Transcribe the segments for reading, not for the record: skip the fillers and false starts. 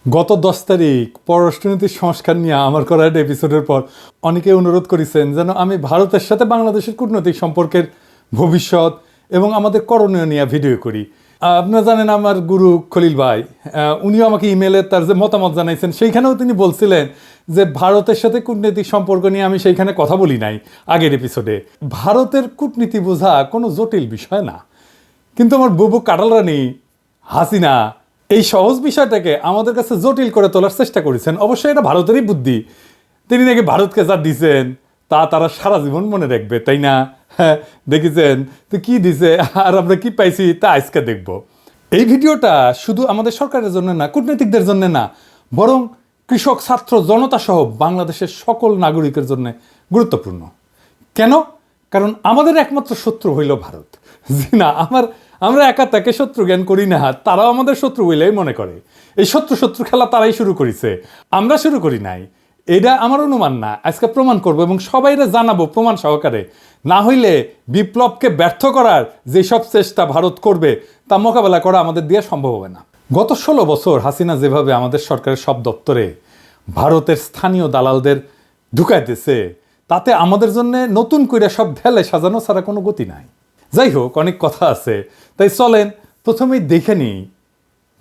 গত 10 তারিখ পররাষ্ট্রনীতির সংস্কার নিয়ে আমার করা একটা এপিসোডের পর অনেকে অনুরোধ করেছেন যেন আমি ভারতের সাথে বাংলাদেশের কূটনৈতিক সম্পর্কের ভবিষ্যৎ এবং আমাদের করণীয় নিয়ে ভিডিও করি। আপনারা জানেন আমার গুরু খলিল ভাই, উনিও আমাকে ইমেলে তার যে মতামত জানাইছেন সেইখানেও তিনি বলছিলেন যে ভারতের সাথে কূটনৈতিক সম্পর্ক নিয়ে আমি সেইখানে কথা বলি নাই আগের এপিসোডে। ভারতের কূটনীতি বোঝা কোনো জটিল বিষয় না, কিন্তু আমার বুবু কাটাল রানী হাসিনা এই সহজ বিষয়টাকে আমাদের কাছে জটিল করে তোলার চেষ্টা করেছেন। অবশ্যই এটা ভারতেরই বুদ্ধি। তিনি নাকি ভারতকে যা দিছেন তা তারা সারা জীবন মনে রাখবে, তাই না? হ্যাঁ, দেখেছেন তো কি দিছে আর আমরা কি পাইছি তা আজকে দেখব। এই ভিডিওটা শুধু আমাদের সরকারের জন্য না, কূটনীতিকদের জন্য না, বরং কৃষক, ছাত্র, জনতা সহ বাংলাদেশের সকল নাগরিকের জন্য গুরুত্বপূর্ণ। কেন? কারণ আমাদের একমাত্র শত্রু হইল ভারত। জি না, আমরা একা তাকে শত্রু জ্ঞান করি না, তারাও আমাদের শত্রু বলেই মনে করে। এই শত্রু শত্রু খেলা তারাই শুরু করেছে, আমরা শুরু করি নাই। এটা আমার অনুমান না, আজকে প্রমাণ করব এবং সবাইরে জানাবো প্রমাণ সহকারে। না হইলে বিপ্লবকে ব্যর্থ করার যেসব চেষ্টা ভারত করবে তা মোকাবেলা করা আমাদের দিয়ে সম্ভব হবে না। গত 16 বছর হাসিনা যেভাবে আমাদের সরকারের সব দপ্তরে ভারতের স্থানীয় দালালদের ঢুকাইতেছে, তাতে আমাদের জন্য নতুন করে সব ঢেলে সাজানো ছাড়া কোনো গতি নাই। যাই হোক, অনেক কথা আছে, তাই চলেন প্রথমেই দেখে নিই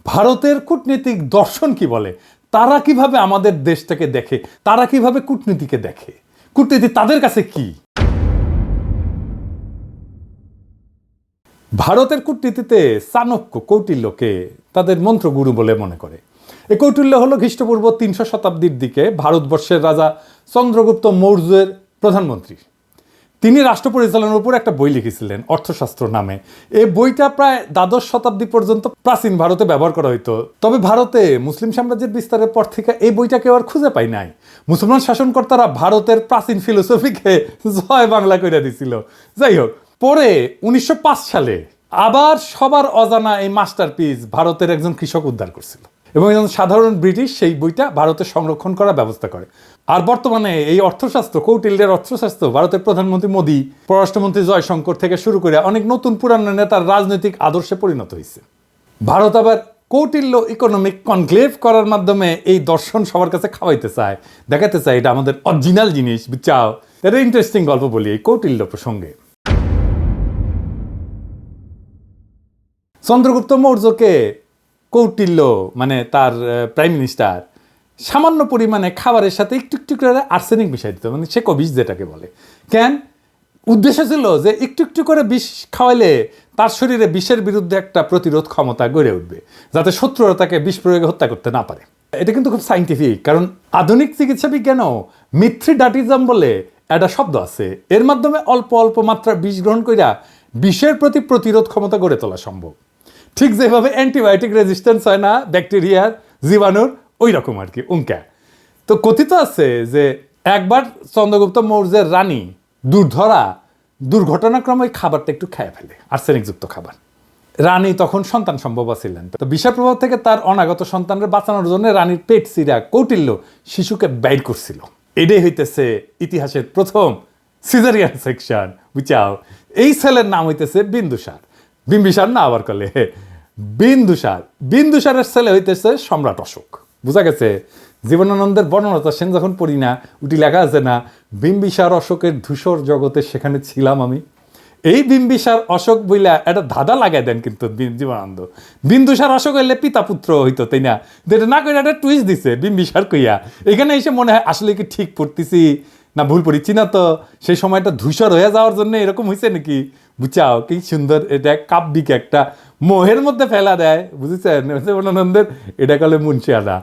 ভারতের কূটনীতিক দর্শন কি বলে। তারা কিভাবে আমাদের দেশটাকে দেখে, তারা কিভাবে কূটনীতিকে দেখে, কূটনীতি তাদের কাছে কি। ভারতের কূটনীতিতে চাণক্য কৌটিল্যকে তাদের মন্ত্রগুরু বলে মনে করে। এই কৌটিল্য হলো খ্রিস্টপূর্ব 300 শতাব্দীর দিকে ভারতবর্ষের রাজা চন্দ্রগুপ্ত মৌর্যের প্রধানমন্ত্রী। তিনি রাষ্ট্র পরিচালনার উপর একটা বই লিখেছিলেন, অর্থশাস্ত্র নামে। এই বইটা প্রায় দ্বাদশ শতাব্দী পর্যন্ত প্রাচীন ভারতে ব্যবহার করা হইতো। তবে ভারতে মুসলিম সাম্রাজ্যের বিস্তারের পর থেকে এই বইটা কেউ আর খুঁজে পায় নাই। মুসলমান শাসনকর্তারা ভারতের প্রাচীন ফিলোসফিকে জয় বাংলা করে দিছিল। যাই হোক, পরে 1905 সালে আবার সবার অজানা এই মাস্টারপিস ভারতের একজন কৃষক উদ্ধার করছিল এবং একজন সাধারণ ব্রিটিশ সেই বইটা ভারতে সংরক্ষণ করার ব্যবস্থা করে। আর বর্তমানে এই অর্থশাস্ত্র, কৌটিল্যের অর্থশাস্ত্র ভারতের প্রধানমন্ত্রী মোদী, পররাষ্ট্রমন্ত্রী জয়শঙ্কর থেকে শুরু করে অনেক নতুন পুরানো নেতার রাজনৈতিক আদর্শে পরিণত হয়েছে। ভারত আবার কৌটিল্য ইকোনমিক কনক্লেভ করার মাধ্যমে এই দর্শন সবার কাছে খাওয়াইতে চায়, দেখাতে চায় এটা আমাদের অরিজিনাল জিনিস, বুঝছাও। এটা ইন্টারেস্টিং গল্প বলি এই কৌটিল্য প্রসঙ্গে। চন্দ্রগুপ্ত মৌর্যকে কৌটিল্য মানে তার প্রাইম মিনিস্টার সামান্য পরিমাণে খাবারের সাথে একটু একটু করে আর্সেনিক মিশাই দিত, মানে সেকো বিষ যেটাকে বলে। কেন? উদ্দেশ্য ছিল যে একটু একটু করে বিষ খাওয়াইলে তার শরীরে বিষের বিরুদ্ধে একটা প্রতিরোধ ক্ষমতা গড়ে উঠবে, যাতে শত্রুরা তাকে বিষ প্রয়োগে হত্যা করতে না পারে। এটা কিন্তু খুব সাইন্টিফিক, কারণ আধুনিক চিকিৎসা বিজ্ঞানও মিথ্রিডাটিজম বলে একটা শব্দ আছে। এর মাধ্যমে অল্প অল্প মাত্রা বিষ গ্রহণ কইরা বিষের প্রতি প্রতিরোধ ক্ষমতা গড়ে তোলা সম্ভব। ঠিক যেভাবে অ্যান্টিবায়োটিক রেজিস্ট্যান্স হয় না ব্যাকটেরিয়ার, জীবাণুর, ওই রকম আর কি উঙ্কা। তো কথিত আছে যে একবার চন্দ্রগুপ্ত মৌর্যের রানী দুর্ঘটনাক্রমে ওই খাবারটা একটু খেয়ে ফেলে, আর্সেনিকযুক্ত খাবার। রানী তখন সন্তান সম্ভব ছিলেন, তো বিষের প্রভাব থেকে তার অনাগত সন্তানের বাঁচানোর জন্য রানীর পেট চিরা কৌটিল্য শিশুকে বাইর করছিল। এটাই হইতেছে ইতিহাসের প্রথম সিজারিয়ান সেকশন, বুঝাও। এই ছেলের নাম হইতেছে বিন্দুসার। বিম্বিসার না আবার কলে বিন্দুসার। বিন্দুসারের ছেলে হইতেছে সম্রাট অশোক। বুঝা গেছে? জীবনানন্দের বর্ণনাটা সেন যখন পড়ি না, উটি লেখা আছে না, বিম্বিসার অশোকের ধূসর জগতে সেখানে ছিলাম আমি। এই বিম্বিসার অশোক বইলা একটা ধাঁধা লাগাই দেন কিন্তু জীবনানন্দ। বিন্দুসার অশোক হইলে পিতা পুত্র হইতো, তাই না? এটা না কইরা একটা টুইস্ট দিছে বিম্বিসার কইয়া। এখানে এসে মনে হয় আসলে কি ঠিক পড়তেছি না ভুল পড়িচ্ছি না, তো সেই সময়টা ধূসর হয়ে যাওয়ার জন্য এরকম হয়েছে নাকি? বুঝাও কি সুন্দর, এটা কাব্যিক একটা মোহের মধ্যে ফেলা দেয়, বুঝেছেন? জীবনানন্দের এটা কলে মুন্সিয়ানা।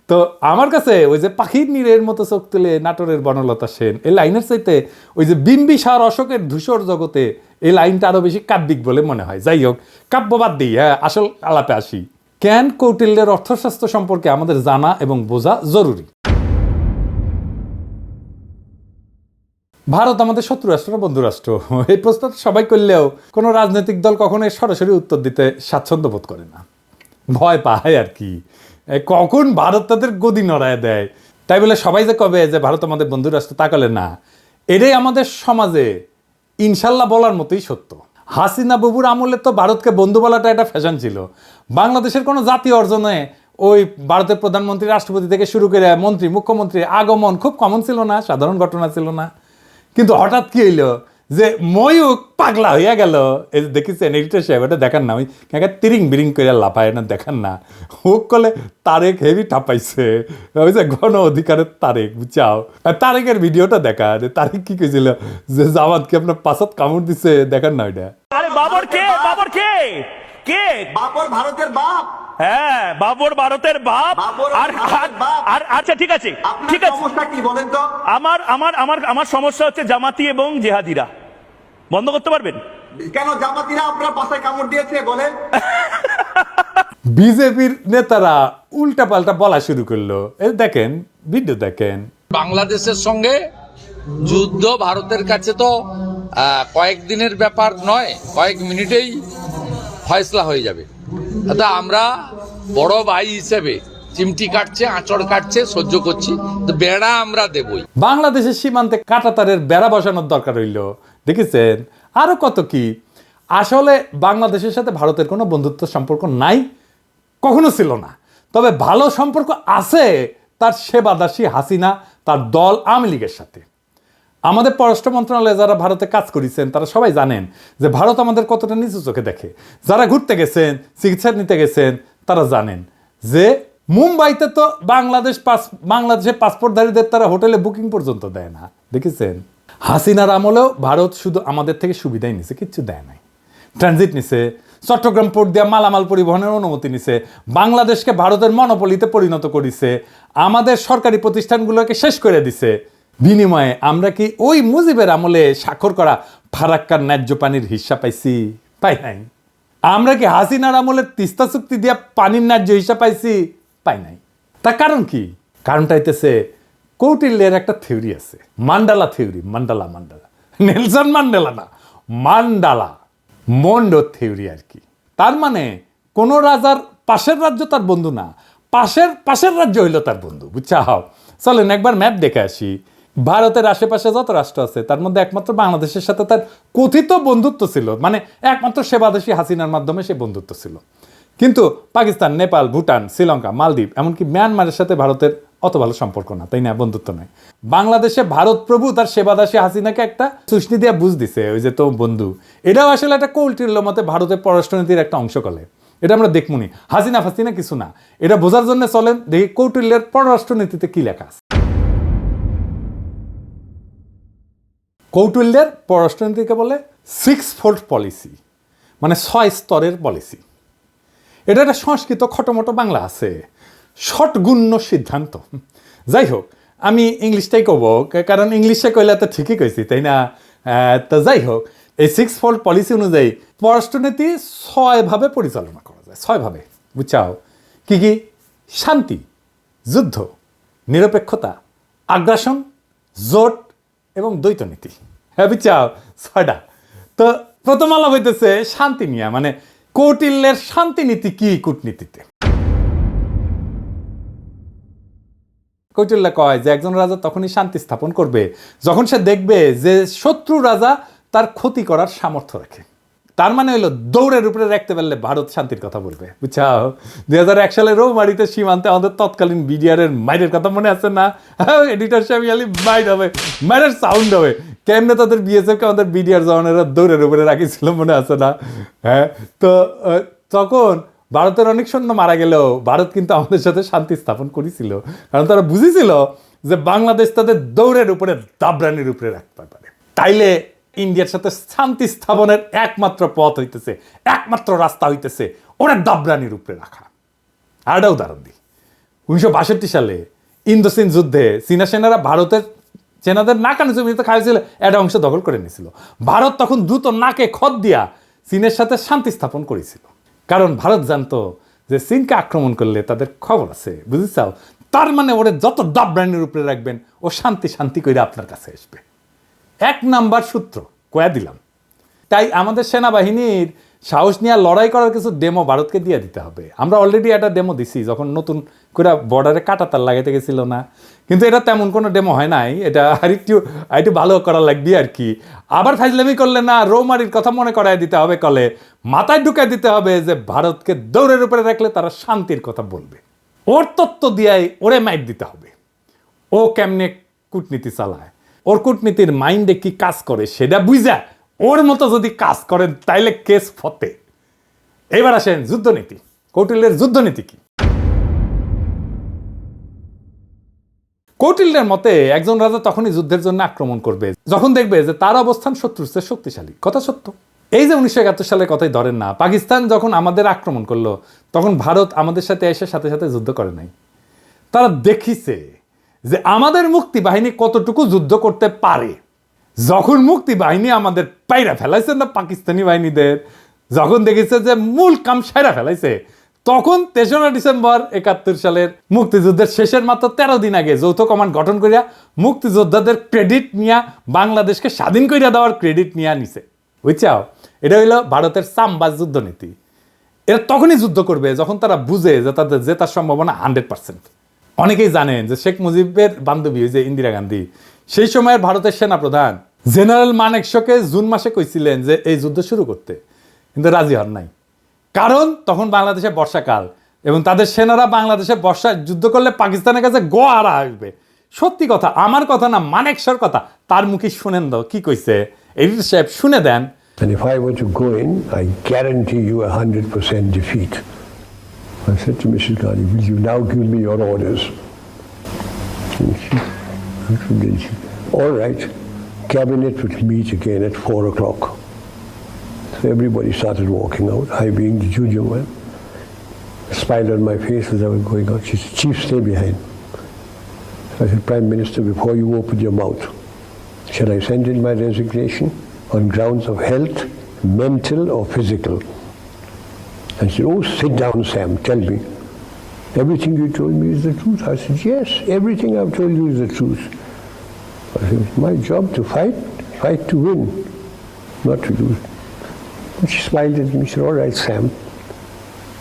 তো আমার কাছে ওই যে পাখির নীরের মতো চোখ তুলে নাটোরের বনলতা সেন এই লাইনের চাইতে ওই যে বিম্বিসার অশোকের ধূসর জগতে এই লাইনটা আরো বেশি কাব্যিক বলে মনে হয়। যাই হোক, কাব্যবাদ দিই, হ্যাঁ, আসল আলাপে আসি। কেন কৌটিল্যের অর্থশাস্ত্র সম্পর্কে আমাদের জানা এবং বোঝা জরুরি। ভারত আমাদের শত্রু রাষ্ট্র না বন্ধু রাষ্ট্র? এই প্রশ্ন সবাই করলেও কোনো রাজনৈতিক দল কখনোই সরাসরি উত্তর দিতে স্বাচ্ছন্দ্য বোধ করে না, ভয় পায় আর কি। কখন ভারত তাদের গদি নড়ায় দেয়, তাই বলে সবাই যে কবে যে ভারত আমাদের বন্ধু রাষ্ট্র তা কলে না। এটাই আমাদের সমাজে ইনশাল্লাহ বলার মতোই সত্য। হাসিনা বাবুর আমলে তো ভারতকে বন্ধু বলাটা একটা ফ্যাশন ছিল। বাংলাদেশের কোনো জাতীয় অর্জনে ওই ভারতের প্রধানমন্ত্রী রাষ্ট্রপতি থেকে শুরু করে মন্ত্রী মুখ্যমন্ত্রী আগমন খুব কমন ছিল না, সাধারণ ঘটনা ছিল না। কিন্তু হঠাৎ কি হইলো যে ময়ূক পাগলা হইয়া গেল। এই যে দেখেছেন এডিটর সাহেব, এটা দেখান না, ওই তিরিং বিরিং করে লাফায় না, দেখান না। হুক করলে তারেক হেভি টাপাইছে, ওই যে গণ অধিকারের তারেক, বুঝাও তারেকের ভিডিওটা দেখা, তারেক কি কইছিল যে জামাতকে আপনার পাশাত কামড় দিছে, দেখান না ওইটা। আরে বাবর কে? বাবর কে? কে? বাবর ভারতের বাপ। হ্যাঁ, বাবর ভারতের বাপ। আর আর আচ্ছা ঠিক আছে, ঠিক আছে। সমস্যা কি বলেন তো? আমার আমার আমার আমার সমস্যা হচ্ছে জামাতি এবং জেহাদিরা। বন্ধ করতে পারবেন? কেন জামাতিরা আপনার পাশে কামড় দিয়েছে বলেন? বিজেপির নেতারা উল্টা পাল্টা বলা শুরু করলো, এই দেখেন ভিডিও দেখেন। বাংলাদেশের সঙ্গে যুদ্ধ ভারতের কাছে তো কয়েকদিনের ব্যাপার নয়, কয়েক মিনিটেই ফয়সলা হয়ে যাবে। তা আমরা বড় ভাই হিসেবে চিমটি কাটছে, আঁচড় কাটছে, সহ্য করছি, তো বেড়া আমরা দেবই। বাংলাদেশের সীমান্তে কাঁটাতারের বেড়া বসানোর দরকার হইল, দেখেছেন? আরো কত কি। আসলে বাংলাদেশের সাথে ভারতের কোনো বন্ধুত্ব সম্পর্ক নাই, কখনো ছিল না। তবে ভালো সম্পর্ক আছে তার সেবাদাসী হাসিনা, তার দল আওয়ামী লীগের সাথে। আমাদের পররাষ্ট্র মন্ত্রণালয়ে যারা ভারতে কাজ করেছেন তারা সবাই জানেন যে ভারত আমাদের কতটা নিচু চোখে দেখে। যারা ঘুরতে গেছেন, চিকিৎসা নিতে গেছেন, তারা জানেন যে মুম্বাইতে তো বাংলাদেশের পাসপোর্টধারীদের তারা হোটেলে বুকিং পর্যন্ত দেয় না, দেখেছেন? হাসিনার আমলেও ভারত শুধু আমাদের থেকে সুবিধাই নিছে, কিচ্ছু দেয় নাই। ট্রানজিট নিছে, চট্টগ্রাম পোর্ট দিয়ে মালামাল পরিবহনের অনুমতি নিছে, বাংলাদেশকে ভারতের মনোপলিতে পরিণত করেছে, আমাদের সরকারি প্রতিষ্ঠানগুলোকে শেষ করে দিছে। বিনিময়ে আমরা কি ওই মুজিবের আমলে স্বাক্ষর করা ফারাক্কার ন্যায্য পানির হিস্সা পাইছি? পাই নাই। আমরা কি হাসিনার আমলে তিস্তা চুক্তি দিয়া পানির ন্যায্য হিস্সা পাইছি? পাই নাই। তার কারণ কি? কারণটা হইতেছে কৌটিল্যের একটা থিওরি আছে, mandala theory. Mandala Nelson Mandela না, মান্ডালা মন্ডো থিওরি আর কি। তার মানে কোন রাজার পাশের রাজ্য তার বন্ধু না, পাশের রাজ্য হইল তার বন্ধু, বুঝছাও? চলেন একবার ম্যাপ দেখে আসি। ভারতের আশেপাশে যত রাষ্ট্র আছে তার মধ্যে একমাত্র বাংলাদেশের সাথে তার কথিত বন্ধুত্ব ছিল, মানে একমাত্র সেবাদেশী হাসিনার মাধ্যমে সে বন্ধুত্ব ছিল। কিন্তু পাকিস্তান, নেপাল, ভুটান, শ্রীলঙ্কা, মালদ্বীপ, এমনকি মিয়ানমারের সাথে ভারতের অত ভালো সম্পর্ক না, তাই না? বন্ধুত্ব নাই। বাংলাদেশে ভারত প্রভু তার সেবাদাসী হাসিনাকে একটা সুষ্টি দিয়ে বুঝ দিছে, ওই যে তো বন্ধু। এটাও আসলে একটা কৌটিল্য মতে ভারতের পররাষ্ট্রনীতির একটা অংশ কলে। এটা আমরা দেখমুনি, হাসিনা ফাসিনা কিছু না। এটা বোঝার জন্য চলেন দেখি কৌটিল্যের পররাষ্ট্রনীতিতে কি লেখা আছে। কৌটিল্যের পররাষ্ট্রনীতিকে বলে 6-fold পলিসি, মানে 6 স্তরের পলিসি। এটা একটা সংস্কৃত খটোমটো বাংলা আছে, ষটগুণ্য সিদ্ধান্ত। যাই হোক, আমি ইংলিশটাই কব, কারণ ইংলিশে কইলে তো ঠিকই কইছি, তাই না? তো যাই হোক, এই 6-fold পলিসি অনুযায়ী পররাষ্ট্রনীতি 6 ভাবে পরিচালনা করা যায়, 6 ভাবে, বুঝছাও? কি কি? শান্তি, যুদ্ধ, নিরপেক্ষতা, আগ্রাসন, জোট এবং দ্বৈত নীতি। হ্যাঁ, বুঝছাও? 6টা। তো প্রথম আলাপ হইতেছে শান্তি নিয়ে, মানে কৌটিল্যের শান্তি নীতি কি কূটনীতিতে। কৌটিল্য কয় যে একজন রাজা তখনই শান্তি স্থাপন করবে যখন সে দেখবে যে শত্রু রাজা তার ক্ষতি করার সামর্থ্য রাখে। তার মানে হলো দৌড়ের উপরে রাখতে পারলে ভারত শান্তির কথা বলবে, বুঝছাও? 2001 সালে রৌমারিতে সীমান্তে আমাদের তৎকালীন বিডিআরের মাইরের কথা মনে আছে না? এডিটর সাহেব মাইর হবে, মাইরের সাউন্ড হবে। কেমনে তাদের বিএসএফকে আমাদের বিডিআর জওয়ানেরা দৌড়ের উপরে রাখিছিল, মনে আছে না? হ্যাঁ, তো তখন ভারতের অনেক সৈন্য মারা গেলেও ভারত কিন্তু আমাদের সাথে শান্তি স্থাপন করেছিল, কারণ তারা বুঝেছিল যে বাংলাদেশ তাদের দৌড়ের উপরে দাবরানির উপরে রাখতে পারে। তাইলে ইন্ডিয়ার সাথে শান্তি স্থাপনের একমাত্র পথ হইতেছে, একমাত্র রাস্তা হইতেছে ওরা দাবরানির উপরে রাখা। আর একটা উদাহরণ দিই, 1962 সালে ইন্দোচীন যুদ্ধে চীনা সেনারা ভারতের সেনাদের নাকানো জমিতে খাইছিল, একটা অংশ দখল করে নিয়েছিল। ভারত তখন দ্রুত নাকে খত দিয়া চীনের সাথে শান্তি স্থাপন করেছিল, কারণ ভারত জানতো যে চীনকে আক্রমণ করলে তাদের খবর আছে, বুঝেছাও? তার মানে ওরে যত দাবরানির উপরে রাখবেন ও শান্তি শান্তি করে আপনার কাছে আসবে। 1 নাম্বার সূত্র কয়া দিলাম। তাই আমাদের সেনাবাহিনীর সাহস নিয়ে লড়াই করার কিছু ডেমো ভারতকে দিয়ে দিতে হবে। আমরা অলরেডি একটা ডেমো দিছি যখন নতুন করে বর্ডারে কাঁটাতার লাগাইতে গেছিল না, কিন্তু এটা তেমন কোনো ডেমো হয় নাই। এটা আরেকটু ভালো করা লাগবে আর কি। আবার ফাইজলামি করলে না, রৌমারির কথা মনে করায় দিতে হবে, কলে মাথায় ঢুকাই দিতে হবে যে ভারতকে দৌড়ের উপরে রাখলে তারা শান্তির কথা বলবে। ওর তত্ত্ব দিয়াই ওরে মাইট দিতে হবে। ও কেমনে কূটনীতি চালায়, ওর কূটনীতির মাইন্ডে কি কাজ করে সেটা বুঝা ওর মতো যদি কাজ করেন তাইলে কেস ফতে। এবার আসেন যুদ্ধনীতি। কৌটিল্যের যুদ্ধনীতি কি? কৌটিল্যের মতে একজন রাজা তখনই যুদ্ধের জন্য আক্রমণ করবে যখন দেখবে যে তার অবস্থান শত্রুর চেয়ে শক্তিশালী। কথা সত্য। এই যে 1971 সালের কথাই ধরেন না, পাকিস্তান যখন আমাদের আক্রমণ করলো তখন ভারত আমাদের সাথে এসে সাথে সাথে যুদ্ধ করে নাই। তারা দেখিছে যে আমাদের মুক্তি বাহিনী কতটুকু যুদ্ধ করতে পারে। যখন মুক্তি বাহিনী আমাদের পাইরা ফেলাইছে না পাকিস্তানি বাহিনীদের, যখন দেখেছে যে মূল কাম সাইরা ফেলাইছে, তখন 3রা ডিসেম্বর 71 সালের মুক্তিযুদ্ধের শেষের মাত্র 13 দিন আগে যৌথ কমান্ড গঠন করিয়া মুক্তিযোদ্ধাদের ক্রেডিট নিয়ে বাংলাদেশকে স্বাধীন করিয়া দেওয়ার ক্রেডিট নিয়ে নিছে। বুঝছাও? এটা হইল ভারতের সামবাজ যুদ্ধনীতি। এরা তখনই যুদ্ধ করবে যখন তারা বুঝে যে তাদের জেতার সম্ভাবনা 100%। অনেকেই জানেন যে শেখ মুজিবের বান্ধবী যে ইন্দিরা গান্ধী, সেই সময়ের ভারতের সেনাপ্রধান জেনারেল মানেকশকে জুন মাসে কইছিলেন যে এই যুদ্ধ শুরু করতে, কিন্তু রাজি হন নাই। কারণ তখন বাংলাদেশে বর্ষাকাল এবং তাদের সেনারা বাংলাদেশে বর্ষায় যুদ্ধ করলে পাকিস্তানের কাছে গোয়ারা আসবে। সত্যি কথা, আমার কথা না, মানেকশর কথা। তার মুখে শুনেন দাও কি কইছে, এডিটর সাহেব শুনে দেন। And if I were to go in, I guarantee you 100% defeat. I said to Mrs. Gandhi, will you now give me your orders? And she, all right, cabinet would meet again at 4 o'clock. So everybody started walking out, I being the junior one. A smile on my face as I was going out. She said, Chief, stay behind. So I said, Prime Minister, before you open your mouth, shall I send in my resignation on grounds of health, mental or physical? And she said, oh, sit down, Sam, tell me. Everything you told me is the truth. I said, yes, everything I've told you is the truth. I said, it's my job to fight to win, not to lose. And she smiled at me, she said, all right, Sam,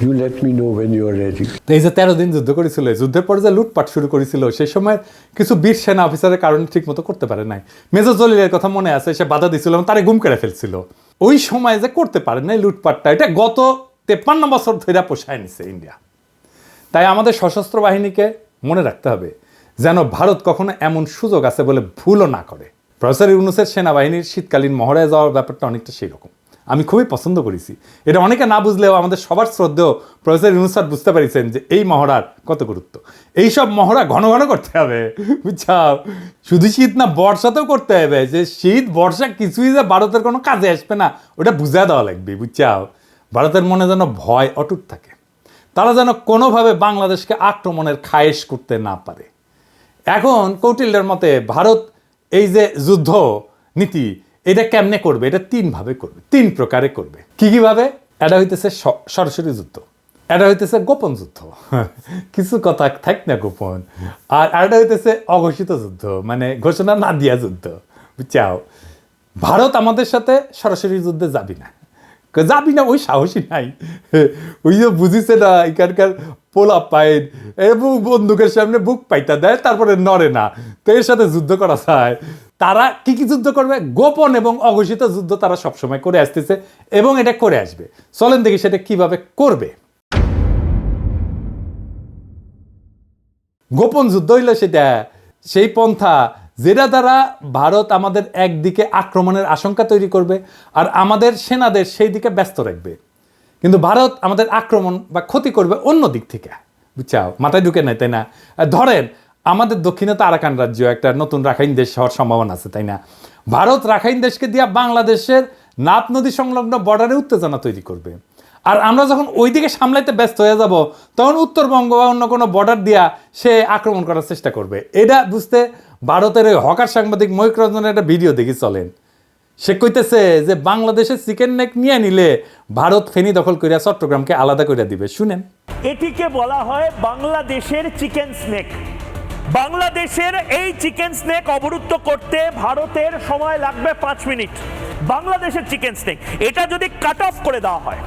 you let me know when you are ready. এই যে 13 দিন যুদ্ধ করেছিল, যুদ্ধের পর যে লুটপাট শুরু করেছিল, সেই সময় কিছু বীর সেনা অফিসারের কারণে ঠিক মতো করতে পারে নাই। মেজর জলিলের কথা মনে আছে, সে বাধা দিছিল এবং তারে গুম করে ফেলছিল। ওই সময় যে করতে পারে নাই লুটপাটটা, এটা গত 53 বছর ধরে পোষায় নিছে ইন্ডিয়া। তাই আমাদের সশস্ত্র বাহিনীকে মনে রাখতে হবে যেন ভারত কখনো এমন সুযোগ আছে বলে ভুলও না করে। প্রফেসর ইউনূসের সেনাবাহিনীর শীতকালীন মহড়ায় যাওয়ার ব্যাপারটা অনেকটা সেই রকম। আমি খুবই পছন্দ করেছি এটা। অনেকে না বুঝলেও আমাদের সবার শ্রদ্ধেয় প্রফেসর ইউনূস স্যার বুঝতে পারিছেন যে এই মহড়ার কত গুরুত্ব। এইসব মহড়া ঘন ঘন করতে হবে, বুঝছাও? শুধু শীত না, বর্ষাতেও করতে হবে। যে শীত বর্ষা কিছুই যে ভারতের কোনো কাজে আসবে না, ওটা বুঝা দেওয়া লাগবে, বুঝছাও? ভারতের মনে যেন ভয় অটুট থাকে, তারা যেন কোনোভাবে বাংলাদেশকে আক্রমণের খায়েশ করতে না পারে। এখন কৌটিল্যের মতে ভারত এই যে যুদ্ধ নীতি, এটা কেমনে করবে? এটা 3 ভাবে করবে, 3 প্রকারে করবে। কিভাবে? এটা হইতেছে সরাসরি যুদ্ধ, এটা হইতেছে গোপন যুদ্ধ, কিছু কথা থাক না গোপন, আর এটা হইতেছে অঘোষিত যুদ্ধ, মানে ঘোষণা না দিয়া যুদ্ধ, বুঝছাও? ভারত আমাদের সাথে সরাসরি যুদ্ধে যাবি না, ওই সাহসী নাই। ওই যে বুঝিছে না, এখানকার পোলা পাইন এবং বন্দুকের সামনে বুক পাইতা দেয়, তারপরে নড়ে না। তো এর সাথে যুদ্ধ করা যায়। তারা কি যুদ্ধ করবে? গোপন এবং অঘোষিত যুদ্ধ তারা সবসময় করে আসতেছে এবং এটা করে আসবে। চলেন দেখি সেটা কিভাবে করবে। গোপন যুদ্ধ হইলে সেটা সেই পন্থা যেটা দ্বারা ভারত আমাদের একদিকে আক্রমণের আশঙ্কা তৈরি করবে আর আমাদের সেনাদের সেই দিকে ব্যস্ত রাখবে, কিন্তু ভারত আমাদের আক্রমণ বা ক্ষতি করবে অন্য দিক থেকে, বুঝছাও? মাথায় ঢুকে নাই, তাই না? ধরেন আমাদের দক্ষিণে তো আরাকান রাজ্য, একটা নতুন রাখাইন দেশ হওয়ার সম্ভাবনা আছে, তাই না? ভারত রাখাইন দেশকে দিয়া বাংলাদেশের নাপ নদী সংলগ্ন বর্ডারে উত্তেজনা তৈরি করবে। আর আমরা যখন ওই দিকে সামলাইতে ব্যস্ত হয়ে যাব, তখন উত্তরবঙ্গ বা অন্য কোনো বর্ডার দিয়া সে আক্রমণ করার চেষ্টা করবে। এটা বুঝতে ভারতের ওই হকার সাংবাদিক ময়ূক রঞ্জনের একটা ভিডিও দেখি, চলেন। সে কইতেছে যে বাংলাদেশের চিকেন নেক নিয়ে নিলে ভারত ফেনী দখল করিয়া চট্টগ্রামকে আলাদা করে দিবে। শুনেন। এটিকে বলা হয় বাংলাদেশের চিকেন স্নেক। বাংলাদেশের এই চিকেন স্নেক অবরুদ্ধ করতে ভারতের সময় লাগবে 5 মিনিট। বাংলাদেশের চিকেন স্নেক এটা যদি কাট অফ করে দেওয়া হয়,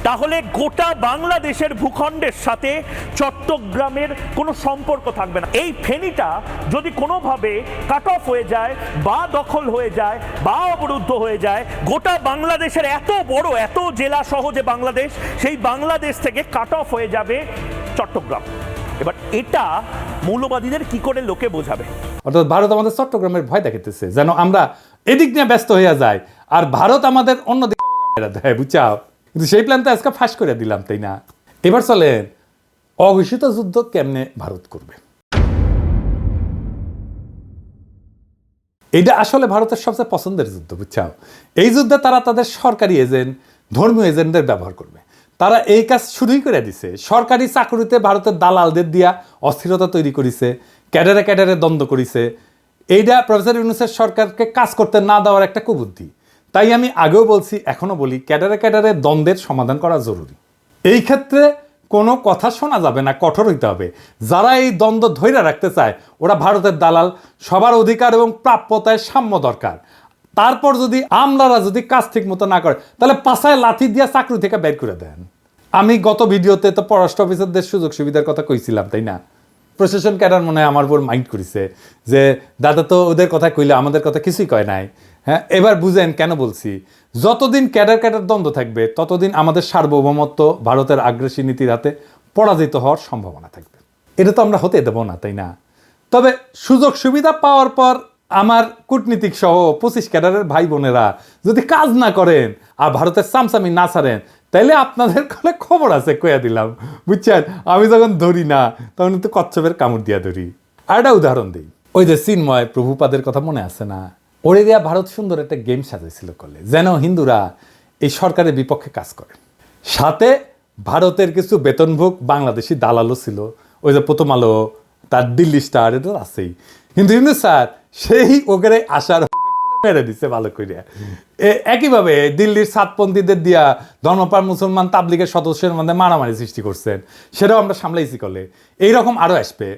তাহলে গোটা বাংলাদেশের ভূখণ্ডের সাথে চট্টগ্রামের কোনো সম্পর্ক থাকবে না। এই ফেনীটা যদি কোনোভাবে কাট অফ হয়ে যায় বা দখল হয়ে যায় বা অবরুদ্ধ হয়ে যায়, গোটা বাংলাদেশের এত বড়, এত জেলা সহ যে বাংলাদেশ, সেই বাংলাদেশ থেকে কাট অফ হয়ে যাবে চট্টগ্রাম। এটা মৌলবাদীদের কি করে লোকে বোঝাবে? অর্থাৎ ভারত আমাদের চট্টগ্রামের ভয় দেখাইতেছে যেন আমরা এদিক নিয়ে ব্যস্ত হইয়া যাই আর ভারত আমাদের অন্যদিকে মেরা দেয়, বুঝাও। কিন্তু সেই প্ল্যান তো আজকে ফাঁস করে দিলাম, তাই না? এবার চলেন অঘোষিত যুদ্ধ কেমনে ভারত করবে। এটা আসলে ভারতের সবচেয়ে পছন্দের যুদ্ধ, বুঝছাও। এই যুদ্ধে তারা তাদের সরকারি এজেন্ট, ধর্মীয় এজেন্টদের ব্যবহার করবে। তারা এই কাজ শুরুই করে দিছে। সরকারি চাকরিতে ভারতের দালালদের দিয়া অস্থিরতা তৈরি করেছে, ক্যাডারে ক্যাডারে দ্বন্দ্ব করেছে। এইটা প্রফেসর ইউনূসের সরকারকে কাজ করতে না দেওয়ার একটা কুবুদ্ধি। তাই আমি আগেও বলছি, এখনো বলি, ক্যাডারে ক্যাডারে দ্বন্দ্বের সমাধান করা জরুরি। এই ক্ষেত্রে কোনো কথা শোনা যাবে না, কঠোর হইতে হবে। যারা এই দ্বন্দ্ব ধৈর্য রাখতে চায় ওরা ভারতের দালাল, সবার অধিকার এবং প্রাপ্যতায় সাম্য দরকার। তারপর যদি আমলারা যদি কাজ ঠিক মতো না করে তাহলে পাছায় লাথি দিয়ে চাকরি থেকে বের করে দেন। আমি গত ভিডিওতে তো পররাষ্ট্র অফিসারদের সুযোগ সুবিধার কথা কইছিলাম, তাই না? প্রশাসন ক্যাডার মনে হয় আমার উপর মাইন্ড করেছে যে দাদা তো ওদের কথা কইলে আমাদের কথা কিছুই কয় নাই। হ্যাঁ, এবার বুঝেন কেন বলছি। যতদিন ক্যাডার ক্যাডার দ্বন্দ্ব থাকবে ততদিন আমাদের সার্বভৌমত্ব ভারতের আগ্রাসী নীতির হাতে পরাজিত হওয়ার সম্ভাবনা থাকবে। এটা তো আমরা হতে দেবো না, তাই না? তবে সুযোগ সুবিধা পাওয়ার পর আমার কূটনীতিক সহ 25 ক্যাডারের ভাই বোনেরা যদি কাজ না করেন আর ভারতের সামসামি না ছাড়েন তাইলে আপনাদের কোলে খবর আছে, কইয়া দিলাম, বুঝছেন? আমি যখন ধরি না তখন কিন্তু কচ্ছপের কামড় দিয়া ধরি। আর একটা উদাহরণ দিই, ওই যে চিন্ময় প্রভুপাদের কথা মনে আছে না? ওরে দিয়া ভারত সুন্দর একটা গেম সাজাইছিল করলে যেন হিন্দুরা এই সরকারের বিপক্ষে কাজ করে। সাথে ভারতের কিছু বেতনভোগ বাংলাদেশি দালালও ছিল, ওই যে প্রথম আলো, তার দিল্লি স্টার, এটা আছেই। কিন্তু স্যার সেই ওখানে আসার মেরে দিচ্ছে ভালো করিয়া। একইভাবে দিল্লির সাতপন্থীদের দিয়া ধর্মপ্রাণ মুসলমান তাবলিগের সদস্যের মধ্যে মারামারি সৃষ্টি করছেন, সেটাও আমরা সামলাইছি করলে। এইরকম আরও আসবে,